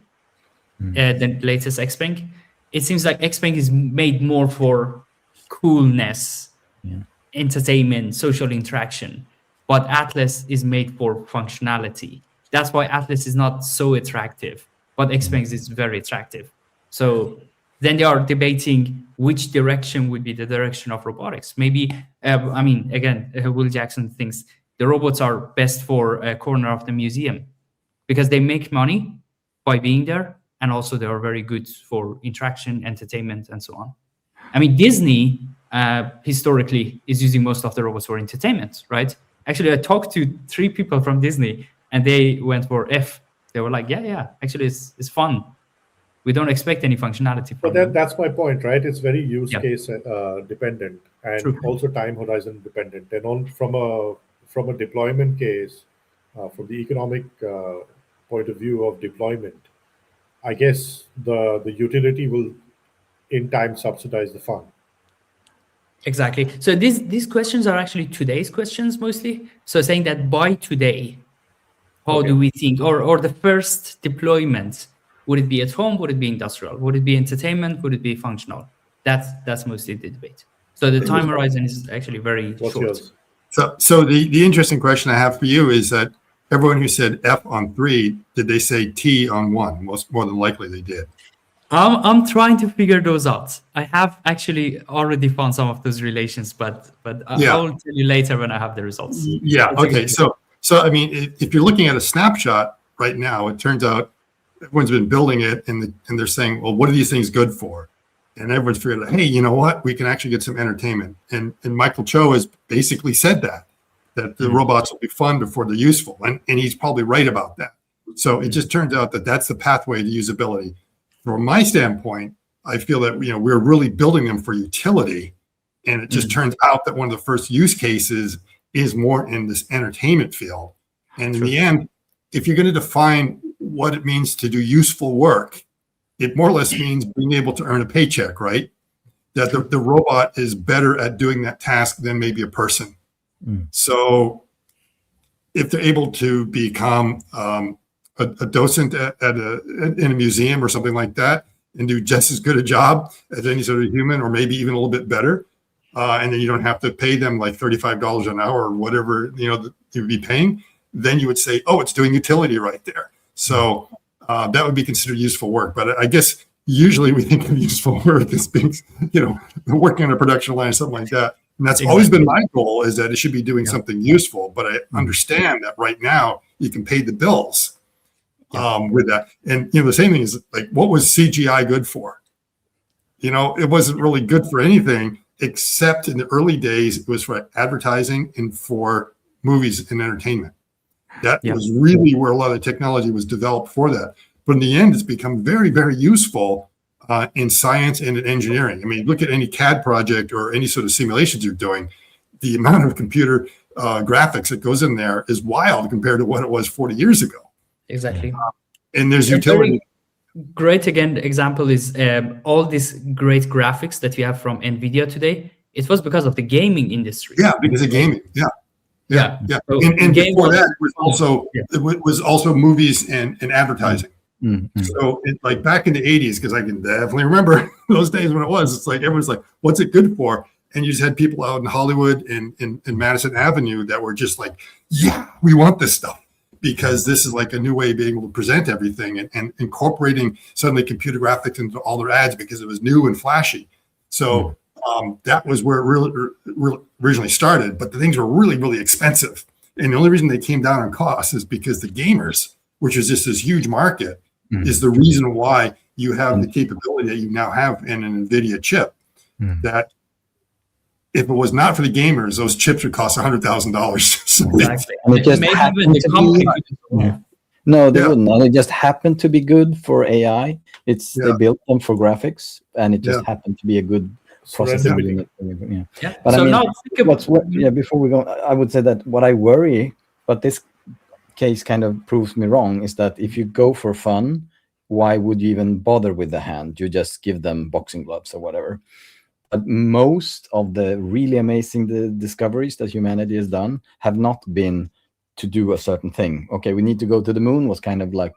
the latest Xpeng, it seems like Xpeng is made more for coolness, entertainment, social interaction, but Atlas is made for functionality. That's why Atlas is not so attractive, but Xpeng is very attractive. So then they are debating which direction would be the direction of robotics. Maybe, again, Will Jackson thinks the robots are best for a corner of the museum because they make money by being there, and also they are very good for interaction, entertainment, and so on. I mean, Disney historically is using most of the robots for entertainment, right? Actually, I talked to 3 people from Disney, and they went for F. They were like, yeah, actually, it's fun. We don't expect any functionality from But that's my point, right? It's very use case dependent and also time horizon dependent. And from a deployment case, from the economic point of view of deployment, I guess the utility will in time subsidize the fun. Exactly. So these questions are actually today's questions mostly. So saying that by today, how do we think, or the first deployment, would it be at home? Would it be industrial? Would it be entertainment? Would it be functional? That's mostly the debate. So the time horizon is actually very short. Yours? So the interesting question I have for you is that everyone who said F on 3, did they say T on 1? More than likely they did. I'm trying to figure those out. I have actually already found some of those relations, but I will tell you later when I have the results. Yeah. Okay. So I mean, if you're looking at a snapshot right now, it turns out everyone's been building it, and they're saying, well, what are these things good for? And everyone's figured out, hey, you know what? We can actually get some entertainment. And Michael Cho has basically said that the robots will be fun before they're useful, and he's probably right about that. So it just turns out that that's the pathway to usability. From my standpoint, I feel that we're really building them for utility, and it just turns out that one of the first use cases is more in this entertainment field. And in the end, if you're going to define what it means to do useful work, it more or less means being able to earn a paycheck, right? That the robot is better at doing that task than maybe a person. So if they're able to become a docent in a museum or something like that and do just as good a job as any sort of human, or maybe even a little bit better. And then you don't have to pay them like $35 an hour or whatever, that you would be paying. Then you would say, oh, it's doing utility right there. So that would be considered useful work. But I guess usually we think of useful work as being, working on a production line or something like that. And that's always been my goal, is that it should be doing something useful. But I understand that right now you can pay the bills with that. And, the same thing is like, what was CGI good for? It wasn't really good for anything, except in the early days, it was for advertising and for movies and entertainment. That was really where a lot of the technology was developed for that. But in the end, it's become very, very useful in science and in engineering. I mean, look at any CAD project or any sort of simulations you're doing. The amount of computer graphics that goes in there is wild compared to what it was 40 years ago. Exactly. And there's utility. Great example is all these great graphics that we have from NVIDIA today. It was because of the gaming industry. Yeah, because of gaming. Yeah. So and before that, it was also movies and advertising. Mm-hmm. So like back in the 80s, because I can definitely remember those days when it was, it's like everyone's like, what's it good for? And you just had people out in Hollywood and in Madison Avenue that were just like, yeah, we want this stuff, because this is like a new way of being able to present everything and incorporating suddenly computer graphics into all their ads because it was new and flashy. So that was where it really originally started, but the things were really, really expensive. And the only reason they came down on cost is because the gamers, which is just this huge market, is the reason why you have the capability that you now have in an NVIDIA chip. That if it was not for the gamers, those chips would cost $100,000. So exactly. No, they wouldn't. And it just happened to be good for AI. They built them for graphics, and it just happened to be a good processing unit. But so I mean, before we go, I would say that what I worry, but this case kind of proves me wrong, is that if you go for fun, why would you even bother with the hand? You just give them boxing gloves or whatever. But most of the really amazing discoveries that humanity has done have not been to do a certain thing. Okay, we need to go to the moon was kind of like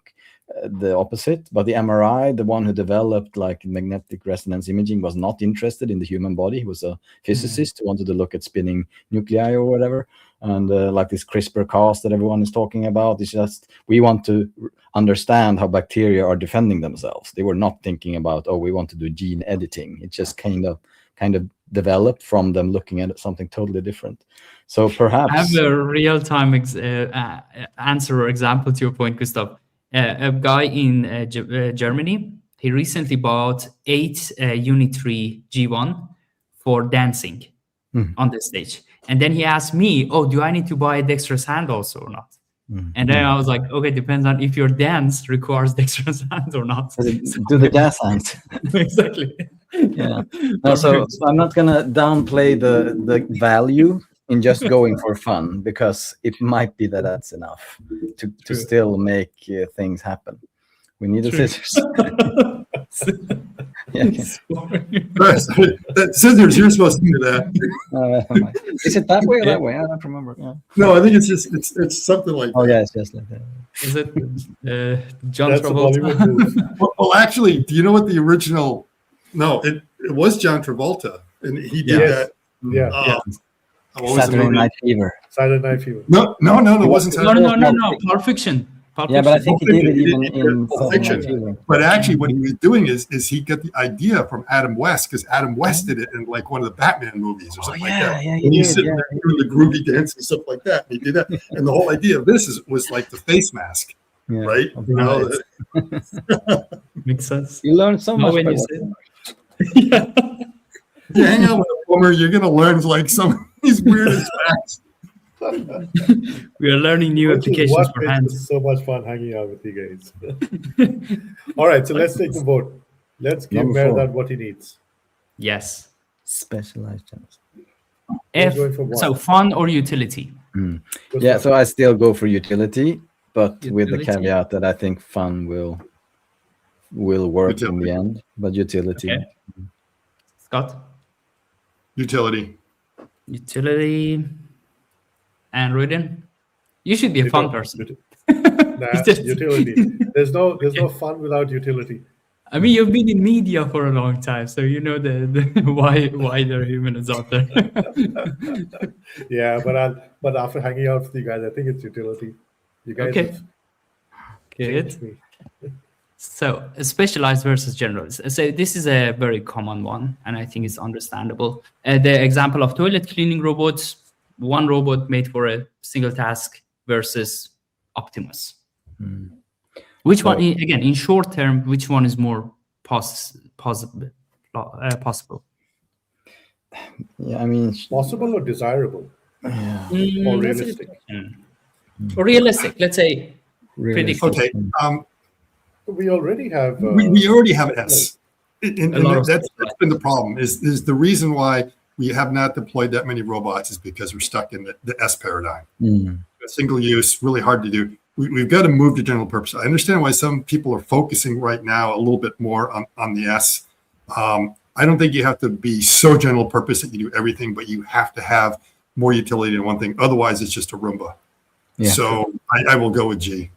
the opposite. But the MRI, the one who developed like magnetic resonance imaging, was not interested in the human body. He was a physicist who wanted to look at spinning nuclei or whatever. And like this CRISPR-Cas that everyone is talking about, it's just, we want to understand how bacteria are defending themselves. They were not thinking about, oh, we want to do gene editing. It just kind of developed from them looking at something totally different. So perhaps I have a real-time answer or example to your point, Gustav. A guy in Germany, he recently bought 8 Unit 3 G1 for dancing on the stage. And then he asked me, oh, do I need to buy a dexterous hand also or not? And then I was like, okay, depends on if your dance requires dexterous hands or not. Do the jazz hands. Exactly. Yeah. No, so I'm not going to downplay the value in just going for fun, because it might be that that's enough to still make things happen. We need the scissors. Scissors, you're supposed to do that. Is it that way or that way? I don't remember. Yeah. No, I think it's just it's something like that. Oh yeah, it's just like that. Is it John Travolta? Well, actually, do you know what the original? No, it was John Travolta, and he did that. Yeah. Saturday Night Fever. Saturday Night Fever. No, it wasn't. No. Pulp Fiction. Yeah, but I think he did it even in fiction. But actually, what he was doing is he got the idea from Adam West, because Adam West did it in like one of the Batman movies or something like that. Yeah, and he's sitting there doing the groovy dance and stuff like that. And he did that, and the whole idea of this was like the face mask, right? Makes sense. You learn so much when you say that. You hang out with a plumber, you're gonna learn like some of these weirdest facts. We are learning new applications for hands. It's so much fun hanging out with you guys. All right, so let's take the vote. Let's give Meredith what he needs. Yes. Specialized channels. So fun or utility? Yeah, so I still go for utility, but with the caveat that I think fun will work in the end, but utility. Okay. Scott? Utility. And Ruiden? You should be a You fun don't- person. Nah, Just- utility. There's no fun without utility. I mean, you've been in media for a long time, so you know the why there are humans out there. Yeah, but after hanging out with you guys, I think it's utility. You guys Okay. have Good. changed me. So specialized versus generalist. So this is a very common one, and I think it's understandable. The example of toilet cleaning robots, one robot made for a single task versus Optimus. Which one, again, in short term, which one is more possible? Yeah, I mean, Possible or desirable? Or That's a good realistic? question. Or realistic, let's say. realistic. Okay. We already have. We already have S. And A lot of that's stuff. been the problem. Is the reason why we have not deployed that many robots is because we're stuck in the S paradigm. Single use, really hard to do. We've got to move to general purpose. I understand why some people are focusing right now a little bit more on the S. I don't think you have to be so general purpose that you do everything, but you have to have more utility in one thing. Otherwise, it's just a Roomba. Yeah. So I will go with G.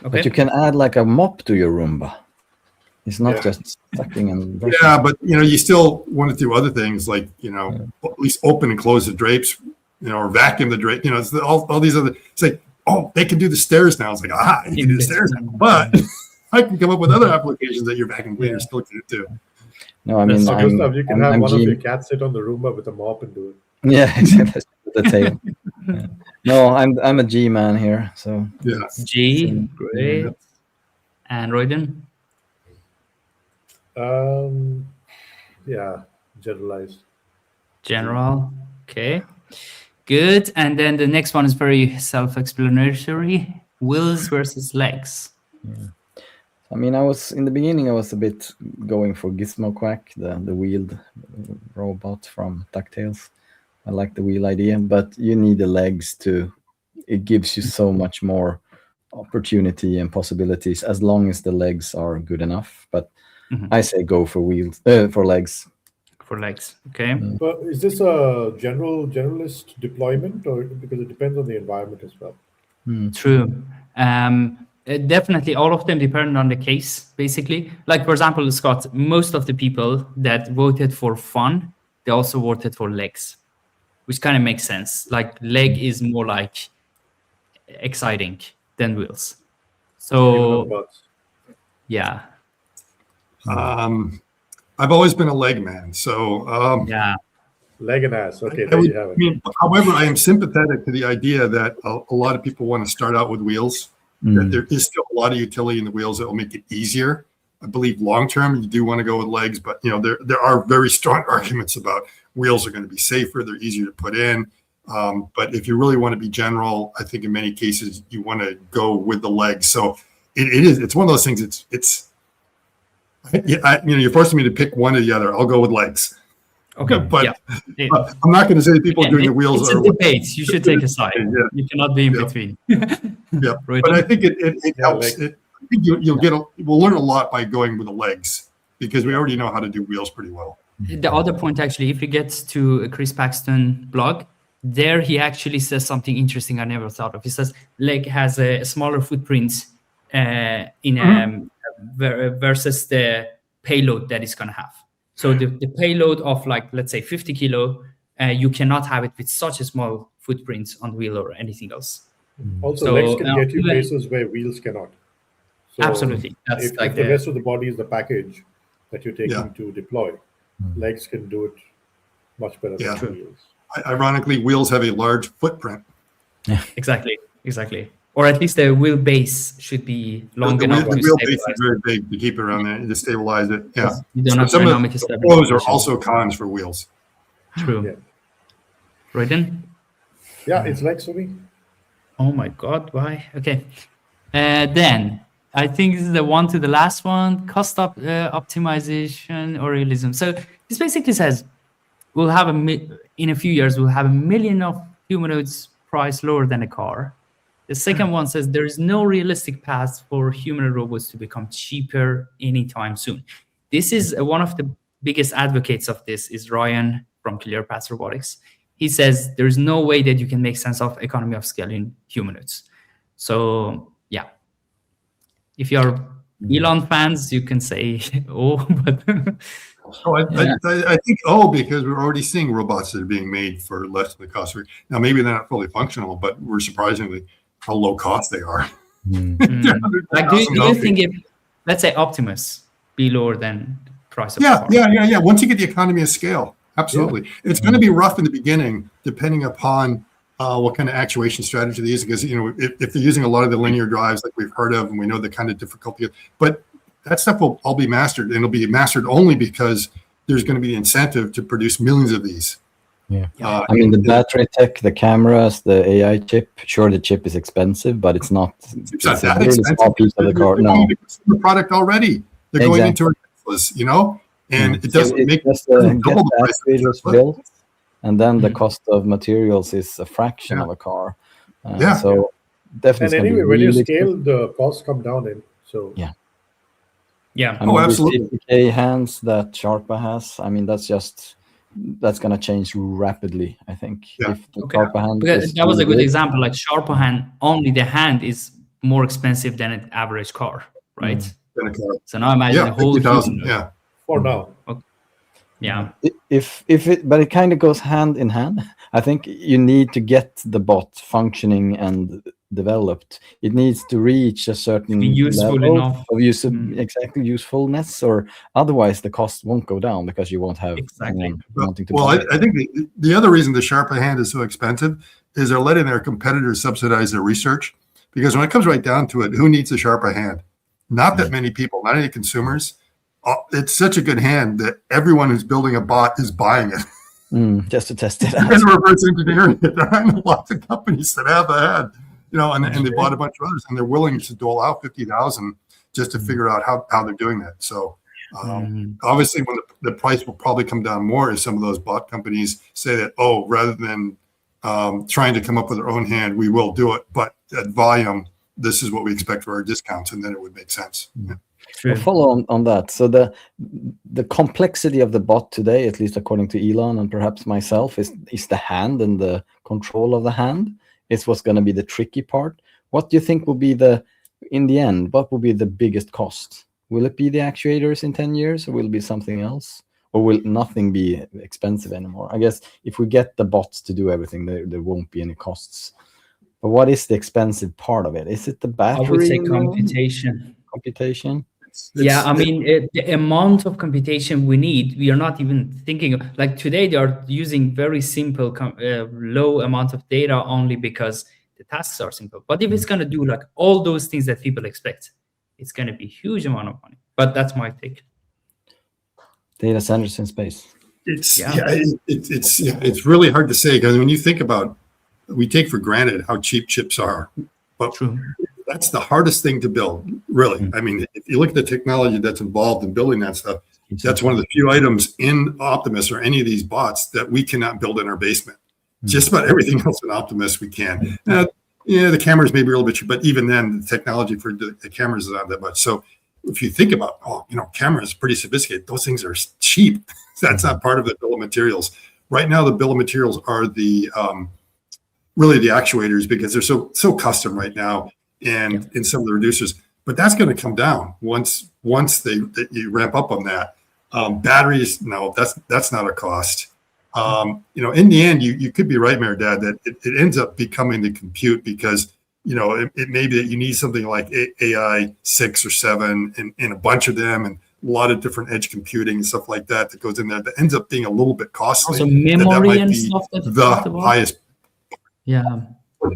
But you can add like a mop to your Roomba. It's not Yeah. just sucking and brushing. Yeah, but you still want to do other things like at least open and close the drapes, or vacuum the drape. It's all these other. It's like, oh, they can do the stairs now. It's like, you can do the stairs now, but I can come up with other applications that your vacuum cleaner still can do. No, I mean, So Gustav, you can have I'm one of G- your cats sit on the Roomba with a mop and do it. Yeah, exactly. The tail. Yeah. No, I'm a G man here. So Yeah. G, great. And Royden? Yeah, generalized. General. Okay. Good. And then the next one is very self-explanatory. Wheels versus legs. I mean, I was in the beginning. I was a bit going for Gizmo Quack, the wheeled robot from DuckTales. I like the wheel idea, but you need the legs to. It gives you so much more opportunity and possibilities as long as the legs are good enough. But I say go for wheels for legs. For legs. Okay. But is this a generalist deployment, or because it depends on the environment as well? True. Definitely, all of them depend on the case, basically. Like, for example, Scott, most of the people that voted for fun, they also voted for legs, which kind of makes sense. Like, leg is more like exciting than wheels. Even on So, butts. yeah. I've always been a leg man, so Yeah. Leg and ass. Okay, I there would- you have I it. mean, however, I am sympathetic to the idea that a lot of people want to start out with wheels. That there is still a lot of utility in the wheels that will make it easier. I believe long term you do want to go with legs, but there are very strong arguments about wheels are going to be safer, they're easier to put in. But if you really want to be general, I think in many cases you want to go with the legs. So it's one of those things. You're forcing me to pick one or the other. I'll go with legs. Okay. But Yeah. I'm not going to say that people Again, doing the wheels it's are. a debate. You should take a side. Yeah. You cannot be in Yeah. between. Yeah, Right. but I think it Yeah, helps. legs. I think we'll learn a lot by going with the legs because we already know how to do wheels pretty well. The other point, actually, if you get to Chris Paxton blog, there he actually says something interesting I never thought of. He says leg has a smaller footprint versus the payload that it's going to have. So the payload of let's say 50 kilo, you cannot have it with such a small footprint on wheel or anything else. Also, So, legs can get you even- places where wheels cannot. So Absolutely. That's if like the rest of the body is the package that you're taking Yeah. to deploy, legs can do it much better Yeah. than wheels. Ironically, wheels have a large footprint. Exactly. Or at least the wheelbase should be long The enough to wheelbase stabilize. is very big to keep it around there to stabilize it. Yeah. You don't have Some dynamic of the stabilization. pros are also cons for wheels. True. Yeah. Royden? Yeah, it's legs for me. Oh my God, why? Okay. Then I think this is the one to the last one, cost optimization or realism. So this basically says we'll have in a few years, we'll have 1 million of humanoids price lower than a car. The second one says there is no realistic path for humanoid robots to become cheaper anytime soon. This is one of the biggest advocates of this is Ryan from Clear Path Robotics. he says there's no way that you can make sense of economy of scale in humanoids. So yeah, if you're Elon fans, you can say oh, but So I think because we're already seeing robots that are being made for less than the cost. Now maybe they're not fully functional, but we're surprisingly how low cost they are. Like, do you think if, let's say, Optimus be lower than price of car? Yeah. Once you get the economy of scale, absolutely. It's going to be rough in the beginning, depending upon what kind of actuation strategy they use. Because if they're using a lot of the linear drives like we've heard of, and we know the kind of difficulty, but that stuff will all be mastered, and it'll be mastered only because there's going to be the incentive to produce millions of these. Yeah. I mean, the battery tech, the cameras, the AI chip, sure, the chip is expensive, but it's not that a really expensive. small piece of the car. No. The product already. They're going into our Teslas, and it doesn't make just double get the the price. actuators built, and then the cost of materials is a fraction of a car. So definitely. And anyway, when you scale, the costs come down in. So yeah. Yeah. I mean, absolutely. 50K hands that Sharpa has, I mean, that's going to change rapidly, I think. Yeah. If the Sharpa hand Because that was a good example. Like Sharpa hand, only the hand is more expensive than an average car, right? So now imagine the whole 50,000. Yeah. For now. Okay. Yeah. But it kind of goes hand in hand. I think you need to get the bot functioning and developed. It needs to reach a certain level of exactly usefulness, or otherwise the cost won't go down because you won't have anyone wanting to. Well, I think the other reason the Sharpa hand is so expensive is they're letting their competitors subsidize their research, because when it comes right down to it, who needs a Sharpa hand? Not that many people, not any consumers. It's such a good hand that everyone who's building a bot is buying it. Just to test it out. And reverse engineering it. There are lots of companies that have a hand, and they bought a bunch of others, and they're willing to dole out 50,000 just to figure out how they're doing that. So obviously, when the price will probably come down more, as some of those bot companies say that, rather than trying to come up with their own hand, we will do it, but at volume, this is what we expect for our discounts, and then it would make sense. We'll follow on that. So the complexity of the bot today, at least according to Elon and perhaps myself, is the hand and the control of the hand. Is what's going to be the tricky part. What do you think will be in the end, what will be the biggest cost? Will it be the actuators in 10 years, or will it be something else? Or will nothing be expensive anymore? I guess if we get the bots to do everything, there won't be any costs. But what is the expensive part of it? Is it the battery? I would say computation. Computation? I mean, the amount of computation we need, we are not even thinking of. Like today, they are using very simple, low amount of data only because the tasks are simple. But if it's going to do like all those things that people expect, it's going to be a huge amount of money. But that's my take. Data centers in space. It's really hard to say, because when you think about, we take for granted how cheap chips are, but that's the hardest thing to build, really. I mean, if you look at the technology that's involved in building that stuff, that's one of the few items in Optimus or any of these bots that we cannot build in our basement. Just about everything else in Optimus we can. The cameras may be a little bit cheap, but even then, the technology for the cameras is not that much. So if you think about, cameras pretty sophisticated, those things are cheap. That's not part of the bill of materials. Right now, the bill of materials are the really the actuators, because they're so custom right now, and in some of the reducers. But that's going to come down once you ramp up on that. Batteries, no, that's not a cost. In the end, you could be right, Mehrdad, that it ends up becoming the compute, because it may be that you need something like AI 6 or 7 and a bunch of them, and a lot of different edge computing and stuff like that goes in there, that ends up being a little bit costly. Also memory and stuff. The highest. Yeah.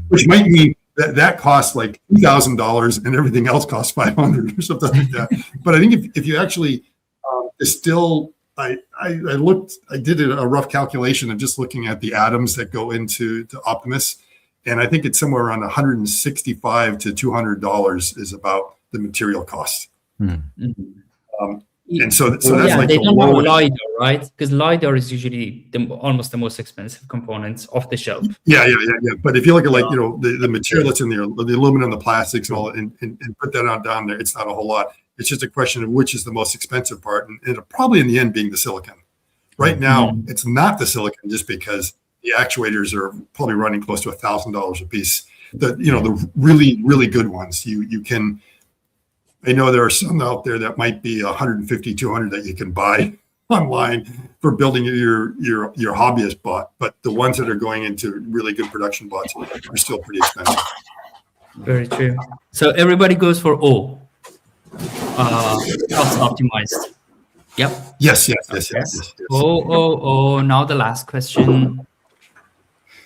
Which might mean that costs like $2,000 and everything else costs $500 or something like that. But I think if you actually distill, I did a rough calculation of just looking at the atoms that go into Optimus, and I think it's somewhere around $165 to $200 is about the material cost. And so that's like they don't have LiDAR, right? Because LiDAR is usually almost the most expensive components off the shelf. Yeah. But if you look at the material that's in there, the aluminum, the plastics, and all, and put that down there, it's not a whole lot. It's just a question of which is the most expensive part, and it'll probably in the end being the silicon. Right now, it's not the silicon, just because the actuators are probably running close to $1,000 a piece. The really, really good ones, you can. I know there are some out there that might be 150, 200 that you can buy online for building your hobbyist bot, but the ones that are going into really good production bots are still pretty expensive. Very true. So everybody goes for O. Cost optimized. Yep. Yes. Oh. Now the last question.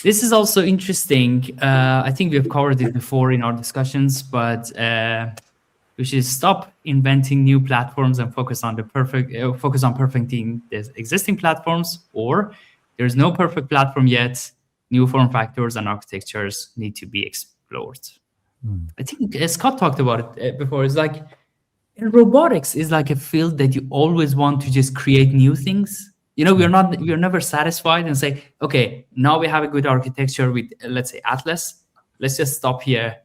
This is also interesting. I think we have covered it before in our discussions, but we should stop inventing new platforms and focus on perfecting the existing platforms, or there's no perfect platform yet. New form factors and architectures need to be explored. I think Scott talked about it before. It's like robotics is like a field that you always want to just create new things. We're never satisfied and say, okay, now we have a good architecture with, let's say, Atlas. Let's just stop here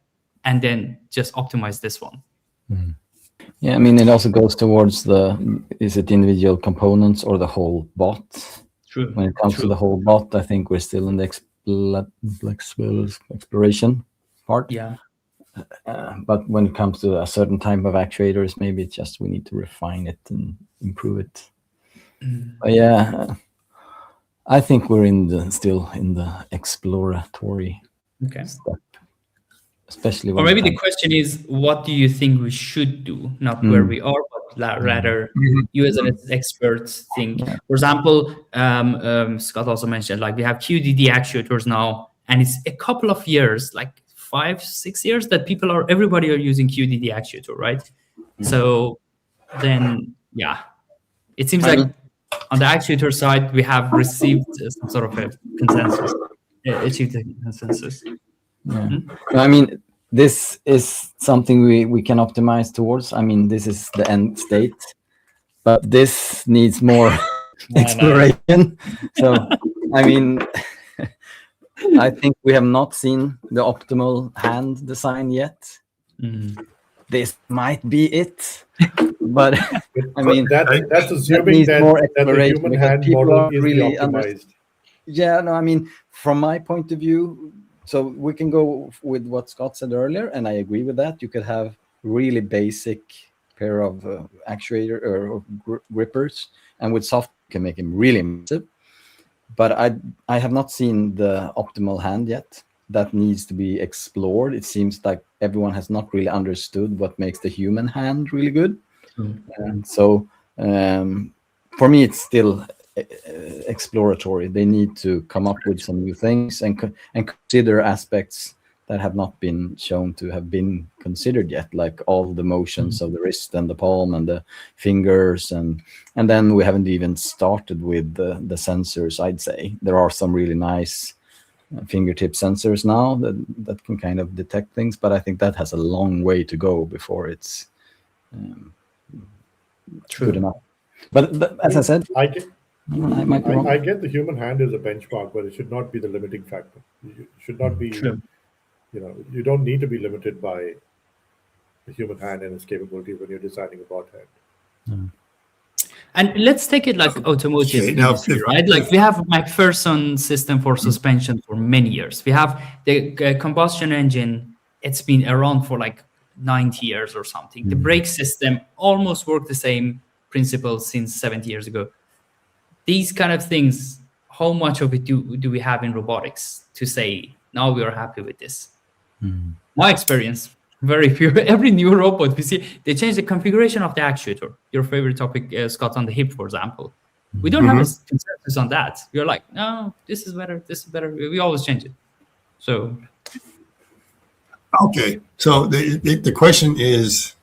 and then just optimize this one. Yeah, I mean, it also goes towards is it individual components or the whole bot? True. When it comes to the whole bot, I think we're still in the exploration part. Yeah. But when it comes to a certain type of actuators, maybe it's just we need to refine it and improve it. But yeah, I think we're still in the exploratory step. Especially or maybe the question is, what do you think we should do? Not where we are, but rather you as an expert think. Yeah. For example, Scott also mentioned, like, we have QDD actuators now, and it's a couple of years, like 5-6 years, that everybody are using QDD actuator, right? So then, yeah, it seems like on the actuator side, we have received some sort of a consensus, achieved a consensus. Yeah. I mean, this is something we can optimize towards. I mean, this is the end state, but this needs more exploration. So, I mean, I think we have not seen the optimal hand design yet. This might be it, but I mean, that's assuming that the human hand model is really optimized. Yeah, no, I mean, from my point of view, so we can go with what Scott said earlier, and I agree with that. You could have really basic pair of actuator or grippers, and with soft, you can make them really massive. But I have not seen the optimal hand yet. That needs to be explored. It seems like everyone has not really understood what makes the human hand really good. And so for me, it's still exploratory. They need to come up with some new things and consider aspects that have not been shown to have been considered yet, like all the motions of the wrist and the palm and the fingers, and then we haven't even started with the sensors. I'd say there are some really nice fingertip sensors now that can kind of detect things, but I think that has a long way to go before it's good enough. But as I said, I get the human hand is a benchmark, but it should not be the limiting factor. It should not be, you don't need to be limited by the human hand and its capability when you're designing a bot hand. And let's take it like automotive industry, right? Like, we have McPherson system for suspension for many years. We have the combustion engine. It's been around for like 90 years or something. The brake system almost worked the same principles since 70 years ago. These kind of things, how much of it do we have in robotics to say, now we are happy with this? My experience, very few. Every new robot we see, they change the configuration of the actuator. Your favorite topic, Scott, on the hip, for example. We don't have a consensus on that. We're like, no, this is better, this is better. We always change it. So. Okay, so the question is,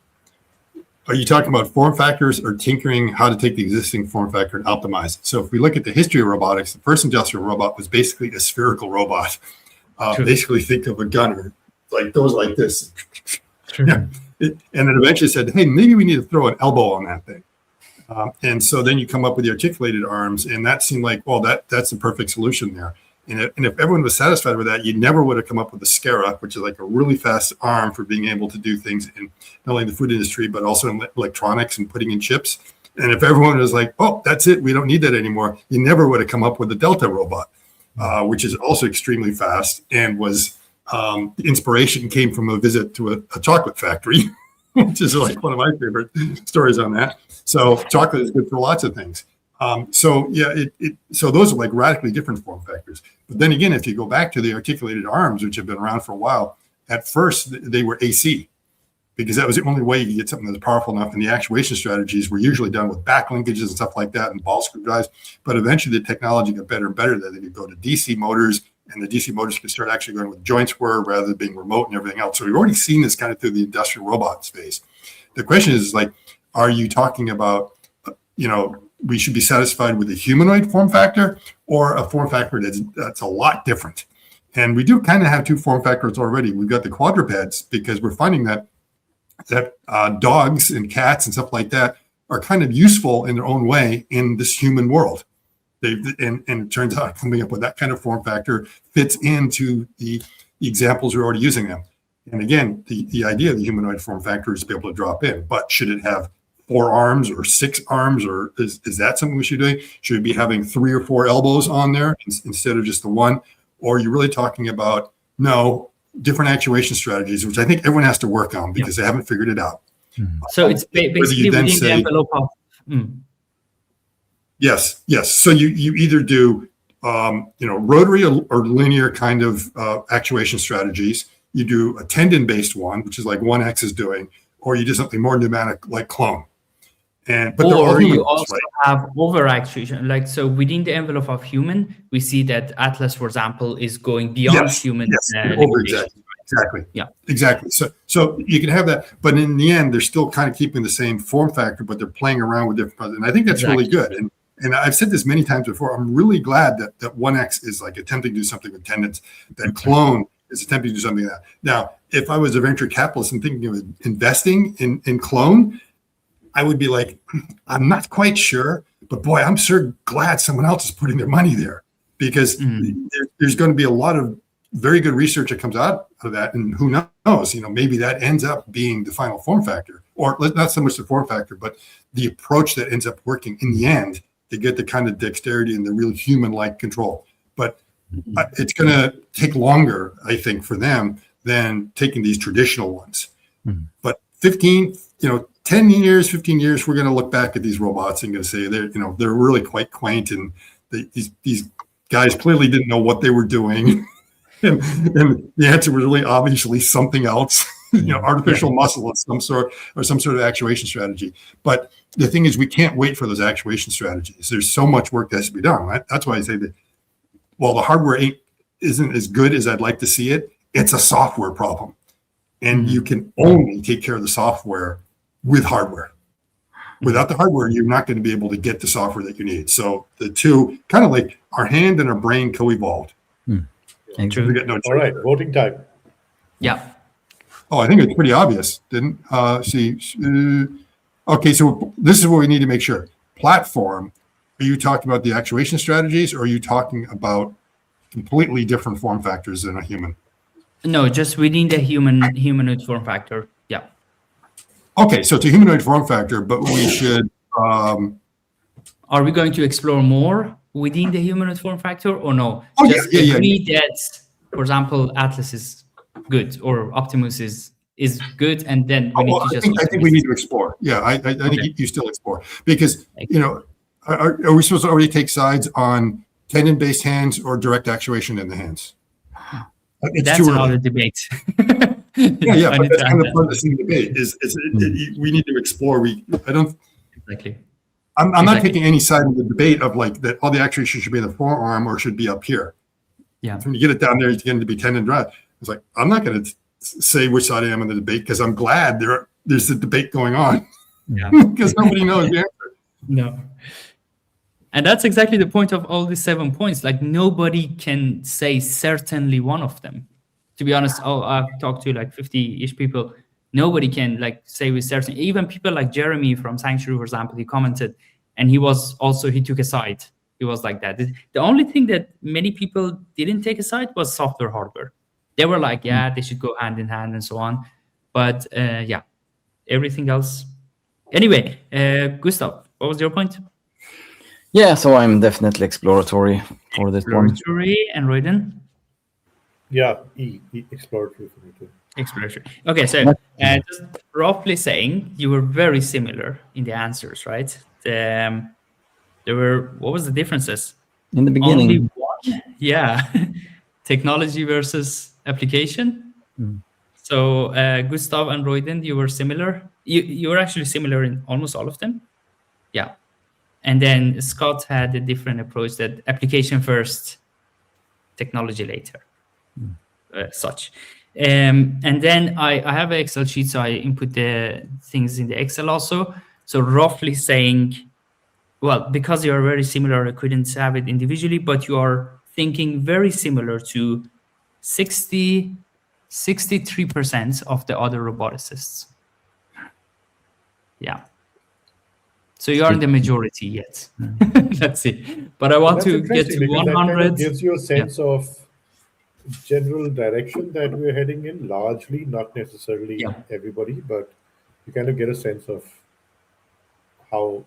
are you talking about form factors or tinkering how to take the existing form factor and optimize it? So if we look at the history of robotics, the first industrial robot was basically a spherical robot. Basically, think of a gunner, like goes like this. And then eventually said, hey, maybe we need to throw an elbow on that thing. And so then you come up with the articulated arms, and that seemed like, well, that's the perfect solution there. And if everyone was satisfied with that, you never would have come up with the SCARA, which is like a really fast arm for being able to do things in not only the food industry, but also in electronics and putting in chips. And if everyone was like, oh, that's it, we don't need that anymore, you never would have come up with the Delta robot. which is also extremely fast, and was the inspiration came from a visit to a chocolate factory, which is like one of my favorite stories on that. So chocolate is good for lots of things. So those are like radically different form factors. But then again, if you go back to the articulated arms, which have been around for a while, at first they were AC, because that was the only way you could get something that was powerful enough. And the actuation strategies were usually done with back linkages and stuff like that and ball screw drives. But eventually the technology got better and better that they could go to DC motors, and the DC motors could start actually going with joints were rather than being remote and everything else. So we've already seen this kind of through the industrial robot space. The question is like, are you talking about, we should be satisfied with a humanoid form factor or a form factor that's a lot different? And we do kind of have two form factors already. We've got the quadrupeds, because we're finding that dogs and cats and stuff like that are kind of useful in their own way in this human world. And it turns out coming up with that kind of form factor fits into the examples we're already using them. And again, the idea of the humanoid form factor is to be able to drop in, but should it have 4 arms or 6 arms, or is that something we should be doing? Should it be having 3 or 4 elbows on there instead of just the one? Or are you really talking about, different actuation strategies, which I think everyone has to work on because they haven't figured it out. So it's basically within the envelope of... Yes. So you either do, rotary or linear kind of actuation strategies. You do a tendon-based one, which is like 1X is doing, or you do something more pneumatic like clone. Or you also have over actuation. Like, so within the envelope of human, we see that Atlas, for example, is going beyond human. Exactly. Yeah, exactly. So you can have that, but in the end, they're still kind of keeping the same form factor, but they're playing around with different. And I think that's really good. And I've said this many times before. I'm really glad that 1X is like attempting to do something with tendons. That clone is attempting to do something like that. Now, if I was a venture capitalist and thinking of investing in clone, I would be like, I'm not quite sure, but boy, I'm sure glad someone else is putting their money there, because there's going to be a lot of very good research that comes out of that. And who knows, maybe that ends up being the final form factor, or not so much the form factor, but the approach that ends up working in the end to get the kind of dexterity and the real human-like control. But it's going to take longer, I think, for them than taking these traditional ones. But 10 years, 15 years, we're going to look back at these robots and going to say they're really quite quaint, and these guys clearly didn't know what they were doing, and the answer was really obviously something else, artificial muscle of some sort, or some sort of actuation strategy. But the thing is, we can't wait for those actuation strategies. There's so much work that has to be done. Right? That's why I say that while the hardware isn't as good as I'd like to see it, it's a software problem, and you can only take care of the software with hardware. Without the hardware, you're not going to be able to get the software that you need. So the two, kind of like our hand and our brain co-evolved. All right, voting time. Yeah. Oh, I think it's pretty obvious. Okay, so this is what we need to make sure. Platform, are you talking about the actuation strategies, or are you talking about completely different form factors than a human? No, just within the humanoid form factor. Yeah. Okay, so it's a humanoid form factor, but we should... Are we going to explore more within the humanoid form factor, or no? Just agree that, for example, Atlas is good, or Optimus is good, and then we need to just... I think we need to explore. Yeah, I think you still explore. Because, are we supposed to already take sides on tendon-based hands or direct actuation in the hands? That's another debate. Yeah, but that's kind of part of the debate. We need to explore. Exactly. I'm not taking any side in the debate of like that all the actuation should be in the forearm or should be up here. Yeah. So when you get it down there, it's going to be tendon drive. It's like, I'm not going to say which side I am in the debate, because I'm glad there's a debate going on. Yeah. Because nobody knows the answer. No. And that's exactly the point of all these 7 points. Like, nobody can say certainly one of them. To be honest, I've talked to like 50-ish people. Nobody can like say with certainty. Even people like Jeremy from Sanctuary, for example, he commented, and he took a side. He was like that. The only thing that many people didn't take a side was software, hardware. They were like, they should go hand in hand and so on. But everything else. Anyway, Gustav, what was your point? Yeah, so I'm definitely exploratory for this one. Exploratory and Royden? Yeah, exploratory for me too. Exploratory. Okay, so just roughly saying, you were very similar in the answers, right? There were, what was the differences? In the beginning. Only one? Yeah. Technology versus application. So Gustav and Royden, you were similar. You were actually similar in almost all of them. Yeah. And then Scott had a different approach, that application first, technology later, such. And then I have an Excel sheet, so I input the things in the Excel also. So roughly saying, well, because you are very similar, I couldn't have it individually, but you are thinking very similar to 63% of the other roboticists. Yeah. So you are in the majority yet. Let's see. But I want to get to 100. That kind of gives you a sense of general direction that we're heading in, largely, not necessarily everybody, but you kind of get a sense of how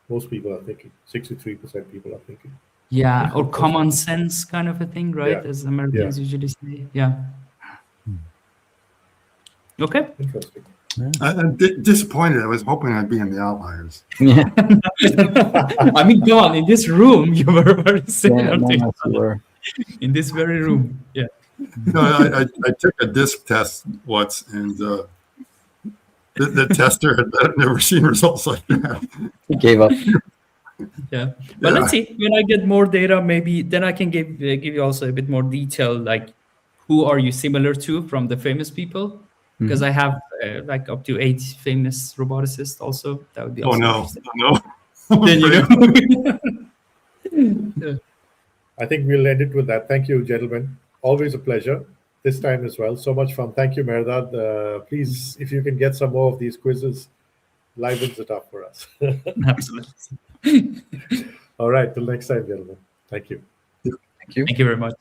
most people are thinking. 63% people are thinking. Yeah, or common sense kind of a thing, right? Yeah. As Americans usually say. Yeah. Okay. Interesting. I'm disappointed. I was hoping I'd be in the outliers. Yeah. I mean, come on, in this room, you were very similar to each you other. were. In this very room. Yeah. No, I took a disc test once, and the tester had never seen results like that. He gave up. Yeah. But let's see. When I get more data, maybe then I can give you also a bit more detail, like who are you similar to from the famous people? Because I have like up to 8 famous roboticists also. That would be awesome. Oh no. Then you know. I think we'll end it with that. Thank you, gentlemen. Always a pleasure. This time as well. So much fun. Thank you, Mehrdad. Please, if you can get some more of these quizzes, livens it up for us. Absolutely. All right. Till next time, gentlemen. Thank you. Thank you. Thank you very much.